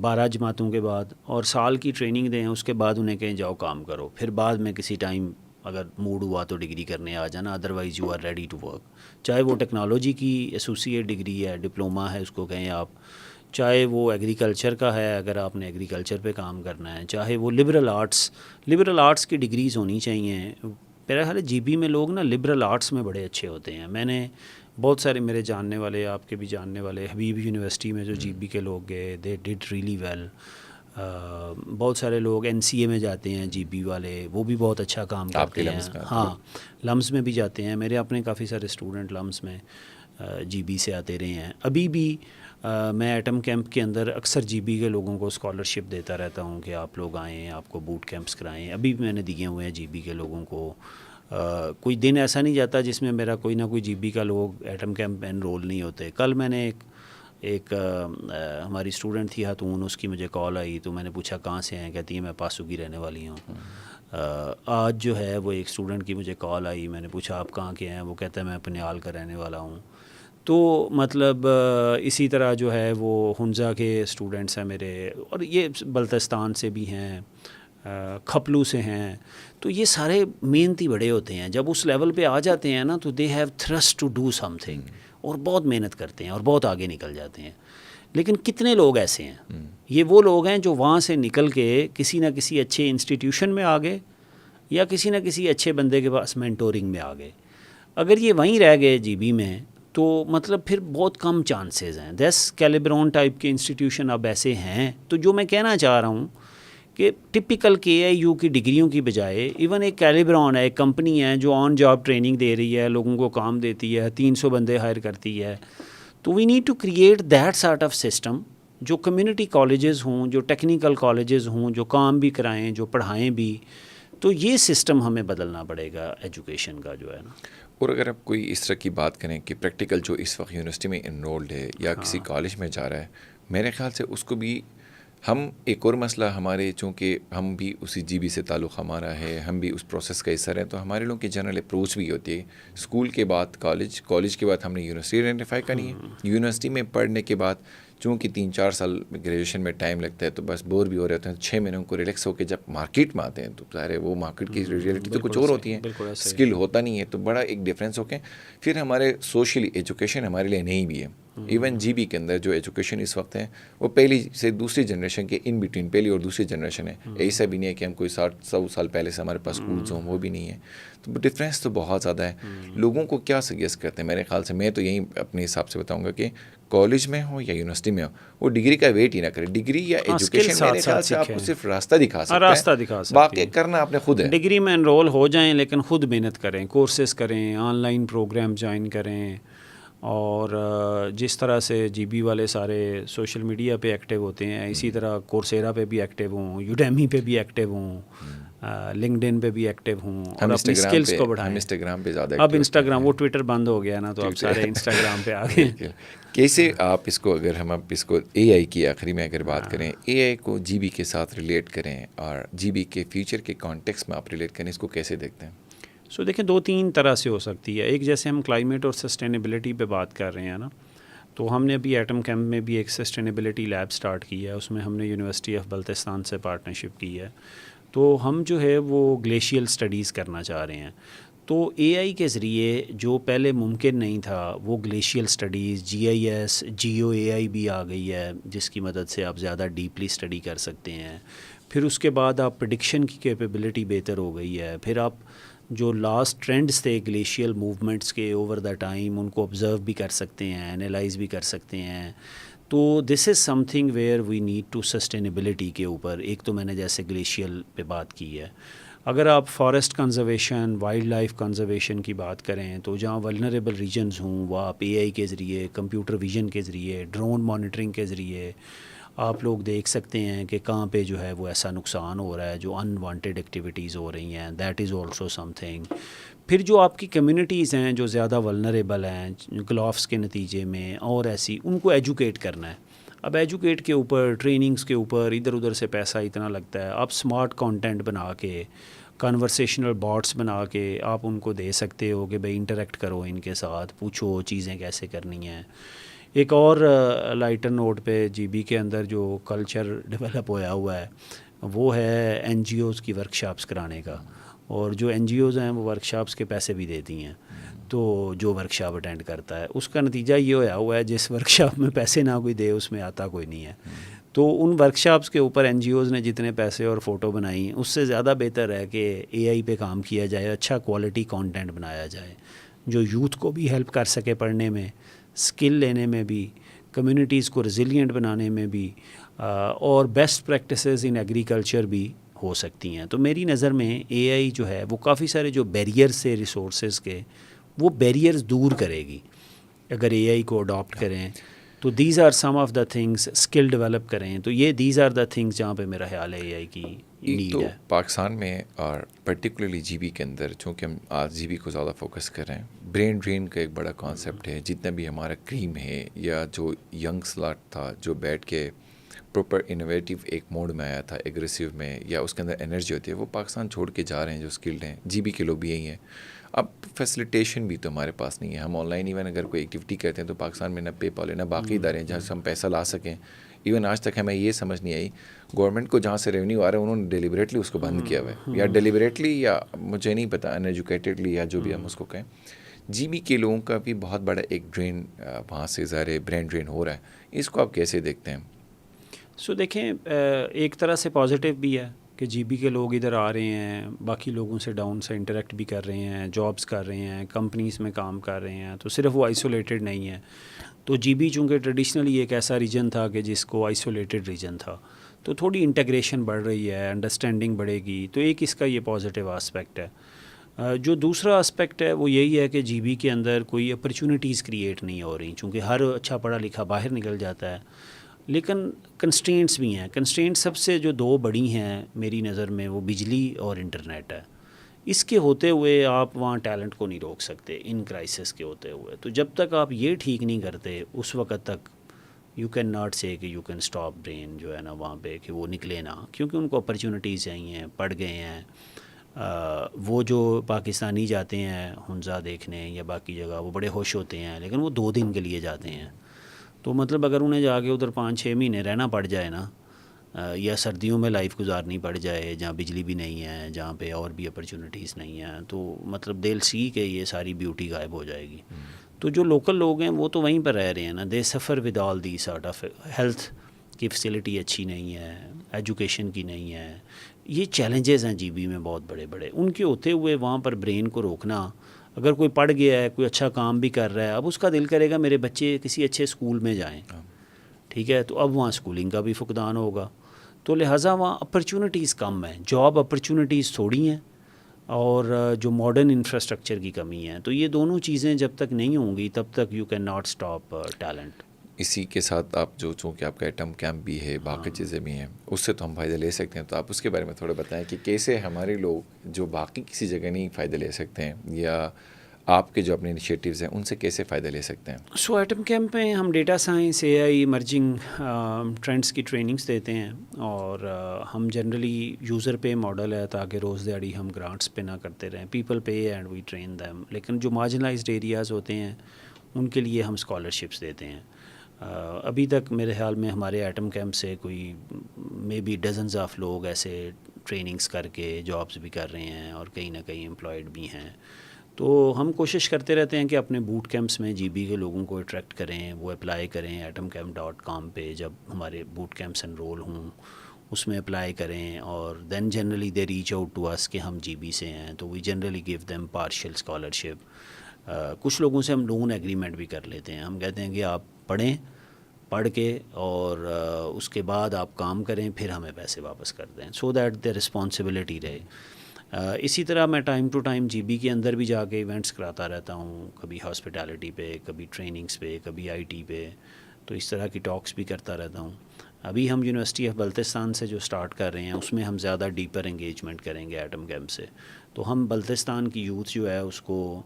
12 جماعتوں کے بعد, اور سال کی ٹریننگ دیں, اس کے بعد انہیں کہیں جاؤ کام کرو, پھر بعد میں کسی ٹائم اگر موڈ ہوا تو ڈگری کرنے آ جانا, otherwise you are ready to work. چاہے وہ ٹیکنالوجی کی ایسوسیٹ ڈگری ہے, ڈپلوما ہے اس کو کہیں آپ, چاہے وہ ایگریکلچر کا ہے اگر آپ نے ایگریکلچر پہ کام کرنا ہے, چاہے وہ لبرل آرٹس کی ڈگریز ہونی چاہیے. میرا خیال ہے جی بی میں لوگ نا لبرل آرٹس میں بڑے اچھے ہوتے ہیں. میں نے بہت سارے میرے جاننے والے, آپ کے بھی جاننے والے, حبیب یونیورسٹی میں جو جی بی کے لوگ گئے, دے ڈڈ ریلی ویل. بہت سارے لوگ این سی اے میں جاتے ہیں جی بی والے, وہ بھی بہت اچھا کام کرتے ہیں. ہاں لمز میں بھی جاتے ہیں. میرے اپنے کافی سارے اسٹوڈنٹ لمز میں جی بی سے آتے رہے ہیں. ابھی بھی میں ایٹم کیمپ کے اندر اکثر جی بی کے لوگوں کو اسکالرشپ دیتا رہتا ہوں کہ آپ لوگ آئیں, آپ کو بوٹ کیمپس کرائیں. ابھی بھی میں نے دیے ہوئے ہیں جی بی کے لوگوں کو. کوئی دن ایسا نہیں جاتا جس میں میرا کوئی نہ کوئی جی بی کا لوگ ایٹم کیمپ میں انرول نہیں ہوتے. کل میں نے ایک ہماری اسٹوڈنٹ تھی خاتون, اس کی مجھے کال آئی تو میں نے پوچھا کہاں سے ہیں, کہتی ہے میں پاسو کی رہنے والی ہوں. آج جو ہے وہ ایک اسٹوڈنٹ کی مجھے کال آئی, میں نے پوچھا آپ کہاں کے ہیں, وہ کہتا ہے میں پنیال کا رہنے والا ہوں. تو مطلب اسی طرح جو ہے وہ ہنزا کے اسٹوڈنٹس ہیں میرے, اور یہ بلتستان سے بھی ہیں, کھپلو سے ہیں. تو یہ سارے محنتی بڑے ہوتے ہیں. جب اس لیول پہ آ جاتے ہیں نا تو they have thirst to do something, اور بہت محنت کرتے ہیں اور بہت آگے نکل جاتے ہیں. لیکن کتنے لوگ ایسے ہیں؟ یہ وہ لوگ ہیں جو وہاں سے نکل کے کسی نہ کسی اچھے انسٹیٹیوشن میں آ گئے, یا کسی نہ کسی اچھے بندے کے پاس مینٹورنگ میں آ گئے. اگر یہ وہیں رہ گئے جی بی میں تو مطلب پھر بہت کم چانسز ہیں. 10 کیلیبرون ٹائپ کے انسٹیٹیوشن اب ایسے ہیں. تو جو میں کہنا چاہ رہا ہوں کہ ٹپیکل کے اے یو کی ڈگریوں کی بجائے ایون ایک کیلیبرون ہے, ایک کمپنی ہے جو آن جاب ٹریننگ دے رہی ہے, لوگوں کو کام دیتی ہے, 300 بندے ہائر کرتی ہے. تو we need to create that sort of system جو کمیونٹی کالجز ہوں, جو ٹیکنیکل کالجز ہوں, جو کام بھی کرائیں, جو پڑھائیں بھی. تو یہ سسٹم ہمیں بدلنا پڑے گا ایجوکیشن کا جو ہے نا. اور اگر آپ کوئی اس طرح کی بات کریں کہ پریکٹیکل جو اس وقت یونیورسٹی میں انرولڈ ہے یا کسی کالج میں جا رہا ہے, میرے خیال سے اس کو بھی ہم ایک اور مسئلہ ہمارے, چونکہ ہم بھی اسی جی بی سے تعلق ہمارا ہے, ہم بھی اس پروسیس کا حصہ رہے, تو ہمارے لوگوں کی جنرل اپروچ بھی ہوتی ہے اسکول کے بعد کالج, کالج کے بعد ہم نے یونیورسٹی آئیڈینٹیفائی کرنی ہے. یونیورسٹی میں پڑھنے کے بعد چونکہ 3-4 سال گریجویشن میں ٹائم لگتا ہے تو بس بور بھی ہو رہے ہوتے ہیں. 6 مہینوں کو ریلیکس ہو کے جب مارکیٹ میں آتے ہیں تو ظاہر ہے وہ مارکیٹ کی ریئلٹی تو کچھ اور ہوتی ہے, اسکل ہوتا نہیں ہے, تو بڑا ایک ڈفرینس ہو کے پھر ہمارے سوشلی ایجوکیشن ہمارے لیے نہیں بھی ہے. ایون جی بی کے اندر جو ایجوکیشن اس وقت ہے وہ پہلی سے دوسری جنریشن کے ان بٹوین پہلی اور دوسری جنریشن ہے. ایسا بھی نہیں ہے کہ ہم کوئی 100 سال پہلے سے ہمارے پاس اسکولز ہوں, وہ بھی نہیں ہے. تو ڈفرینس تو بہت زیادہ ہے. لوگوں کو کیا سجیسٹ کرتے ہیں؟ میرے خیال سے میں تو یہی اپنے حساب سے بتاؤں گا کہ کالج میں ہو یا یونیورسٹی میں ہو, وہ ڈگری کا ویٹ ہی نہ کرے. ڈگری یا ایجوکیشن میرے خیال سے آپ کو صرف راستہ دکھا سکتے ہیں, باقی کرنا آپ نے خود ہے. ڈگری میں انرول ہو جائیں لیکن خود محنت کریں, کورسز کریں, آن لائن پروگرام جوائن کریں, اور جس طرح سے جی بی والے سارے سوشل میڈیا پہ ایکٹیو ہوتے ہیں اسی طرح کورسیرا پہ بھی ایکٹیو ہوں, یوڈیمی پہ بھی ایکٹیو ہوں, لنکڈ ان پہ بھی ایکٹیو ہوں, اور اپنی اسکلس کو بڑھائیں. انسٹاگرام پہ زیادہ اب انسٹاگرام, وہ ٹویٹر بند ہو گیا نا, تو اب سارے انسٹاگرام پہ آ گئے. کیسے آپ اس کو, اگر ہم اس کو اے آئی کی آخری میں اگر بات کریں, اے آئی کو جی بی کے ساتھ ریلیٹ کریں اور جی بی کے فیوچر کے کانٹیکس میں آپ ریلیٹ کریں, اس کو کیسے دیکھتے ہیں؟ سو دیکھیں 2-3 طرح سے ہو سکتی ہے. ایک جیسے ہم کلائمیٹ اور سسٹینیبلٹی پہ بات کر رہے ہیں نا, تو ہم نے ابھی ایٹم کیمپ میں بھی ایک سسٹینیبلٹی لیب سٹارٹ کی ہے. اس میں ہم نے یونیورسٹی آف بلتستان سے پارٹنرشپ کی ہے. تو ہم جو ہے وہ گلیشیل سٹڈیز کرنا چاہ رہے ہیں. تو اے آئی کے ذریعے جو پہلے ممکن نہیں تھا وہ glacial studies, G I S, geo A I بھی آ گئی ہے جس کی مدد سے آپ زیادہ ڈیپلی سٹڈی کر سکتے ہیں. پھر اس کے بعد آپ پریڈکشن کی کیپیبلٹی بہتر ہو گئی ہے. پھر آپ جو لاسٹ ٹرینڈز تھے گلیشیل موومنٹس کے اوور دا ٹائم, ان کو آبزرو بھی کر سکتے ہیں, انالائز بھی کر سکتے ہیں. تو this is something where we need to sustainability کے اوپر. ایک تو میں نے جیسے گلیشیل پہ بات کی ہے. اگر آپ forest conservation, wildlife conservation کی بات کریں تو جہاں ولنریبل ریجنز ہوں وہ آپ اے آئی کے ذریعے, کمپیوٹر ویژن کے ذریعے, ڈرون مانیٹرنگ کے ذریعے آپ لوگ دیکھ سکتے ہیں کہ کہاں پہ جو ہے وہ ایسا نقصان ہو رہا ہے, جو ان وانٹیڈ ایکٹیویٹیز ہو رہی ہیں. That is also some thing. پھر جو آپ کی کمیونٹیز ہیں جو زیادہ ولنریبل ہیں گلافس کے نتیجے میں اور ایسی, ان کو ایجوکیٹ کرنا ہے. اب ایجوکیٹ کے اوپر, ٹریننگز کے اوپر ادھر ادھر سے پیسہ اتنا لگتا ہے. آپ سمارٹ کانٹینٹ بنا کے, کنورسیشنل باٹس بنا کے آپ ان کو دے سکتے ہو کہ بھائی انٹریکٹ کرو ان کے ساتھ, پوچھو چیزیں کیسے کرنی ہیں. ایک اور لائٹر نوٹ پہ جی بی کے اندر جو کلچر ڈیولپ ہوا ہے وہ ہے این جی اوز کی ورکشاپس کرانے کا. اور جو این جی اوز ہیں وہ ورکشاپس کے پیسے بھی دیتی ہیں. تو جو ورکشاپ اٹینڈ کرتا ہے اس کا نتیجہ یہ ہوا ہے جس ورکشاپ میں پیسے نہ کوئی دے اس میں آتا کوئی نہیں ہے. تو ان ورکشاپس کے اوپر این جی اوز نے جتنے پیسے اور فوٹو بنائی, اس سے زیادہ بہتر ہے کہ اے آئی پہ کام کیا جائے, اچھا کوالٹی کانٹینٹ بنایا جائے جو یوتھ کو بھی ہیلپ کر سکے پڑھنے میں, اسکل لینے میں بھی, کمیونٹیز کو ریزیلینٹ بنانے میں بھی, اور بیسٹ پریکٹسز ان ایگریکلچر بھی ہو سکتی ہیں. تو میری نظر میں اے آئی جو ہے وہ کافی سارے جو بیریئرز سے ریسورسز کے, وہ بیریئرز دور کرے گی اگر اے آئی کو اڈاپٹ کریں. تو these are some of the things, skill develop کریں. تو یہ دیز آر دا تھنگس جہاں پہ میرا خیال ہے اے آئی کی نیڈ ہے. پاکستان میں اور پرٹیکولرلی جی بی کے اندر, چونکہ ہم آج جی بی کو زیادہ فوکس کر رہے ہیں, برین ڈرین کا ایک بڑا کانسیپٹ ہے. جتنا بھی ہمارا کریم ہے یا جو ینگ سلاٹ تھا جو بیٹھ کے پراپر انوویٹیو ایک موڈ میں آیا تھا, ایگریسو میں, یا اس کے اندر انرجی ہوتی ہے, وہ پاکستان چھوڑ کے جا رہے ہیں جو اسکلڈ ہیں. جی بی کے لوگ بھی یہی ہیں. اب فیسلیٹیشن بھی تو ہمارے پاس نہیں ہے. ہم آن لائن ایون اگر کوئی ایکٹیویٹی کرتے ہیں تو پاکستان میں نہ پے پال ہے نہ باقی ادارے ہیں جہاں سے ہم پیسہ لا سکیں. ایون آج تک ہمیں یہ سمجھ نہیں آئی گورنمنٹ کو جہاں سے ریونیو آ رہا ہے انہوں نے ڈیلیبریٹلی اس کو بند کیا ہوا ہے, یا ڈیلیبریٹلی یا مجھے نہیں پتا ان ایجوکیٹڈلی یا جو بھی ہم اس کو کہیں. جی بی کے لوگوں کا بھی بہت بڑا ایک ڈرین وہاں سے ظاہر برین ڈرین ہو رہا ہے. اس کو آپ کیسے دیکھتے ہیں؟ سو دیکھیں, ایک طرح سے پازیٹیو بھی ہے کہ جی بی کے لوگ ادھر آ رہے ہیں, باقی لوگوں سے ڈاؤن سے انٹریکٹ بھی کر رہے ہیں, جابس کر رہے ہیں, کمپنیز میں کام کر رہے ہیں. تو صرف وہ آئسولیٹڈ نہیں ہے. تو جی بی چونکہ ٹریڈیشنلی ایک ایسا ریجن تھا کہ جس کو آئسولیٹڈ ریجن تھا, تو تھوڑی انٹیگریشن بڑھ رہی ہے, انڈرسٹینڈنگ بڑھے گی. تو ایک اس کا یہ پازیٹیو آسپیکٹ ہے. جو دوسرا اسپیکٹ ہے وہ یہی ہے کہ جی بی کے اندر کوئی اپرچونیٹیز کریٹ نہیں ہو رہی, چونکہ ہر اچھا پڑھا لکھا باہر نکل جاتا ہے. لیکن کنسٹرینٹس بھی ہیں. کنسٹرینٹس سب سے جو 2 بڑی ہیں میری نظر میں وہ بجلی اور انٹرنیٹ ہے. اس کے ہوتے ہوئے آپ وہاں ٹیلنٹ کو نہیں روک سکتے ان کرائسس کے ہوتے ہوئے. تو جب تک آپ یہ ٹھیک نہیں کرتے اس وقت تک یو کین ناٹ سے کہ یو کین اسٹاپ برین جو ہے نا وہاں پہ کہ وہ نکلے نا, کیونکہ ان کو اپرچونیٹیز چاہیے ہیں, پڑھ گئے ہیں. وہ جو پاکستانی جاتے ہیں ہنزا دیکھنے یا باقی جگہ وہ بڑے خوش ہوتے ہیں, لیکن وہ 2 دن کے لیے جاتے ہیں. تو مطلب اگر انہیں جا کے ادھر 5-6 مہینے رہنا پڑ جائے نا, یا سردیوں میں لائف گزارنی پڑ جائے جہاں بجلی بھی نہیں ہے, جہاں پہ اور بھی اپرچونیٹیز نہیں ہیں, تو مطلب دل سی کہ یہ ساری بیوٹی غائب ہو جائے گی. تو جو لوکل لوگ ہیں وہ تو وہیں پر رہ رہے ہیں نا. دے سفر with all the sort of health کی فیسلٹی اچھی نہیں ہے, ایجوکیشن کی نہیں ہے. یہ چیلنجز ہیں جی بی میں بہت بڑے بڑے. ان کے ہوتے ہوئے وہاں پر برین کو روکنا, اگر کوئی پڑھ گیا ہے, کوئی اچھا کام بھی کر رہا ہے, اب اس کا دل کرے گا میرے بچے کسی اچھے اسکول میں جائیں, ٹھیک ہے, تو اب وہاں اسکولنگ کا بھی فقدان ہوگا. تو لہٰذا وہاں اپرچونٹیز کم ہیں, جاب اپرچونٹیز تھوڑی ہیں, اور جو ماڈرن انفراسٹرکچر کی کمی ہے. تو یہ دونوں چیزیں جب تک نہیں ہوں گی تب تک you can not stop talent. اسی کے ساتھ آپ جو چونکہ آپ کا ایٹم کیمپ بھی ہے, باقی چیزیں بھی ہیں, اس سے تو ہم فائدہ لے سکتے ہیں. تو آپ اس کے بارے میں تھوڑا بتائیں کہ کیسے ہمارے لوگ جو باقی کسی جگہ نہیں فائدہ لے سکتے ہیں, یا آپ کے جو اپنے انیشیٹیوز ہیں ان سے کیسے فائدہ لے سکتے ہیں؟ سو ایٹم کیمپ میں ہم ڈیٹا سائنس, اے آئی, ایمرجنگ ٹرینڈس کی ٹریننگس دیتے ہیں, اور ہم جنرلی یوزر پے ماڈل ہے تاکہ روز دیہڑی ہم گرانٹس پہ نہ کرتے رہیں. People pay and we train them. لیکن جو مارجنلائزڈ ایریاز ہوتے ہیں ان کے لیے ہم اسکالرشپس دیتے ہیں. ابھی تک میرے خیال میں ہمارے ایٹم کیمپ سے کوئی مے بی ڈزنز آف لوگ ایسے ٹریننگس کر کے جابس بھی کر رہے ہیں اور کہیں نہ کہیں امپلائڈ بھی ہیں. تو ہم کوشش کرتے رہتے ہیں کہ اپنے بوٹ کیمپس میں جی بی کے لوگوں کو اٹریکٹ کریں, وہ اپلائی کریں atomcamp.com پہ. جب ہمارے بوٹ کیمپس انرول ہوں اس میں اپلائی کریں, اور then generally they reach out to us کہ ہم جی بی سے ہیں, تو we generally give them partial scholarship. کچھ لوگوں سے ہم لون ایگریمنٹ بھی کر لیتے ہیں. ہم کہتے ہیں کہ آپ پڑھ کے اور اس کے بعد آپ کام کریں, پھر ہمیں پیسے واپس کر دیں, سو دیٹ دا رسپانسبلٹی رہے. اسی طرح میں time to time G B کے اندر بھی جا کے ایونٹس کراتا رہتا ہوں, کبھی ہاسپٹیلٹی پہ, کبھی ٹریننگس پہ, کبھی آئی ٹی پہ. تو اس طرح کی ٹاکس بھی کرتا رہتا ہوں. ابھی ہم یونیورسٹی آف بلتستان سے جو سٹارٹ کر رہے ہیں اس میں ہم زیادہ ڈیپر انگیجمنٹ کریں گے ایٹم کیمپ سے. تو ہم بلتستان کی یوتھ جو ہے اس کو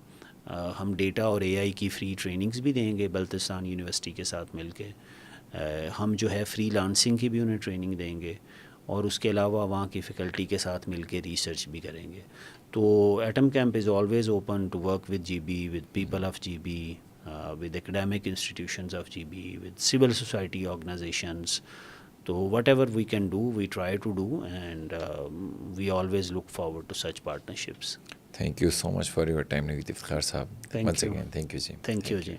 ہم ڈیٹا اور اے آئی کی فری ٹریننگز بھی دیں گے بلتستان یونیورسٹی کے ساتھ مل کے. ہم جو ہے فری لانسنگ کی بھی انہیں ٹریننگ دیں گے, اور اس کے علاوہ وہاں کی فیکلٹی کے ساتھ مل کے ریسرچ بھی کریں گے. تو atom camp is always open to work with G B, with people of G B, with academic institutions of G B, with civil society organisations. تو whatever we can do we try to do, and we always look forward to such partnerships. Thank you so much for your time Naveed Iftikhar sahab. Thank you thank you ji. Thank you G.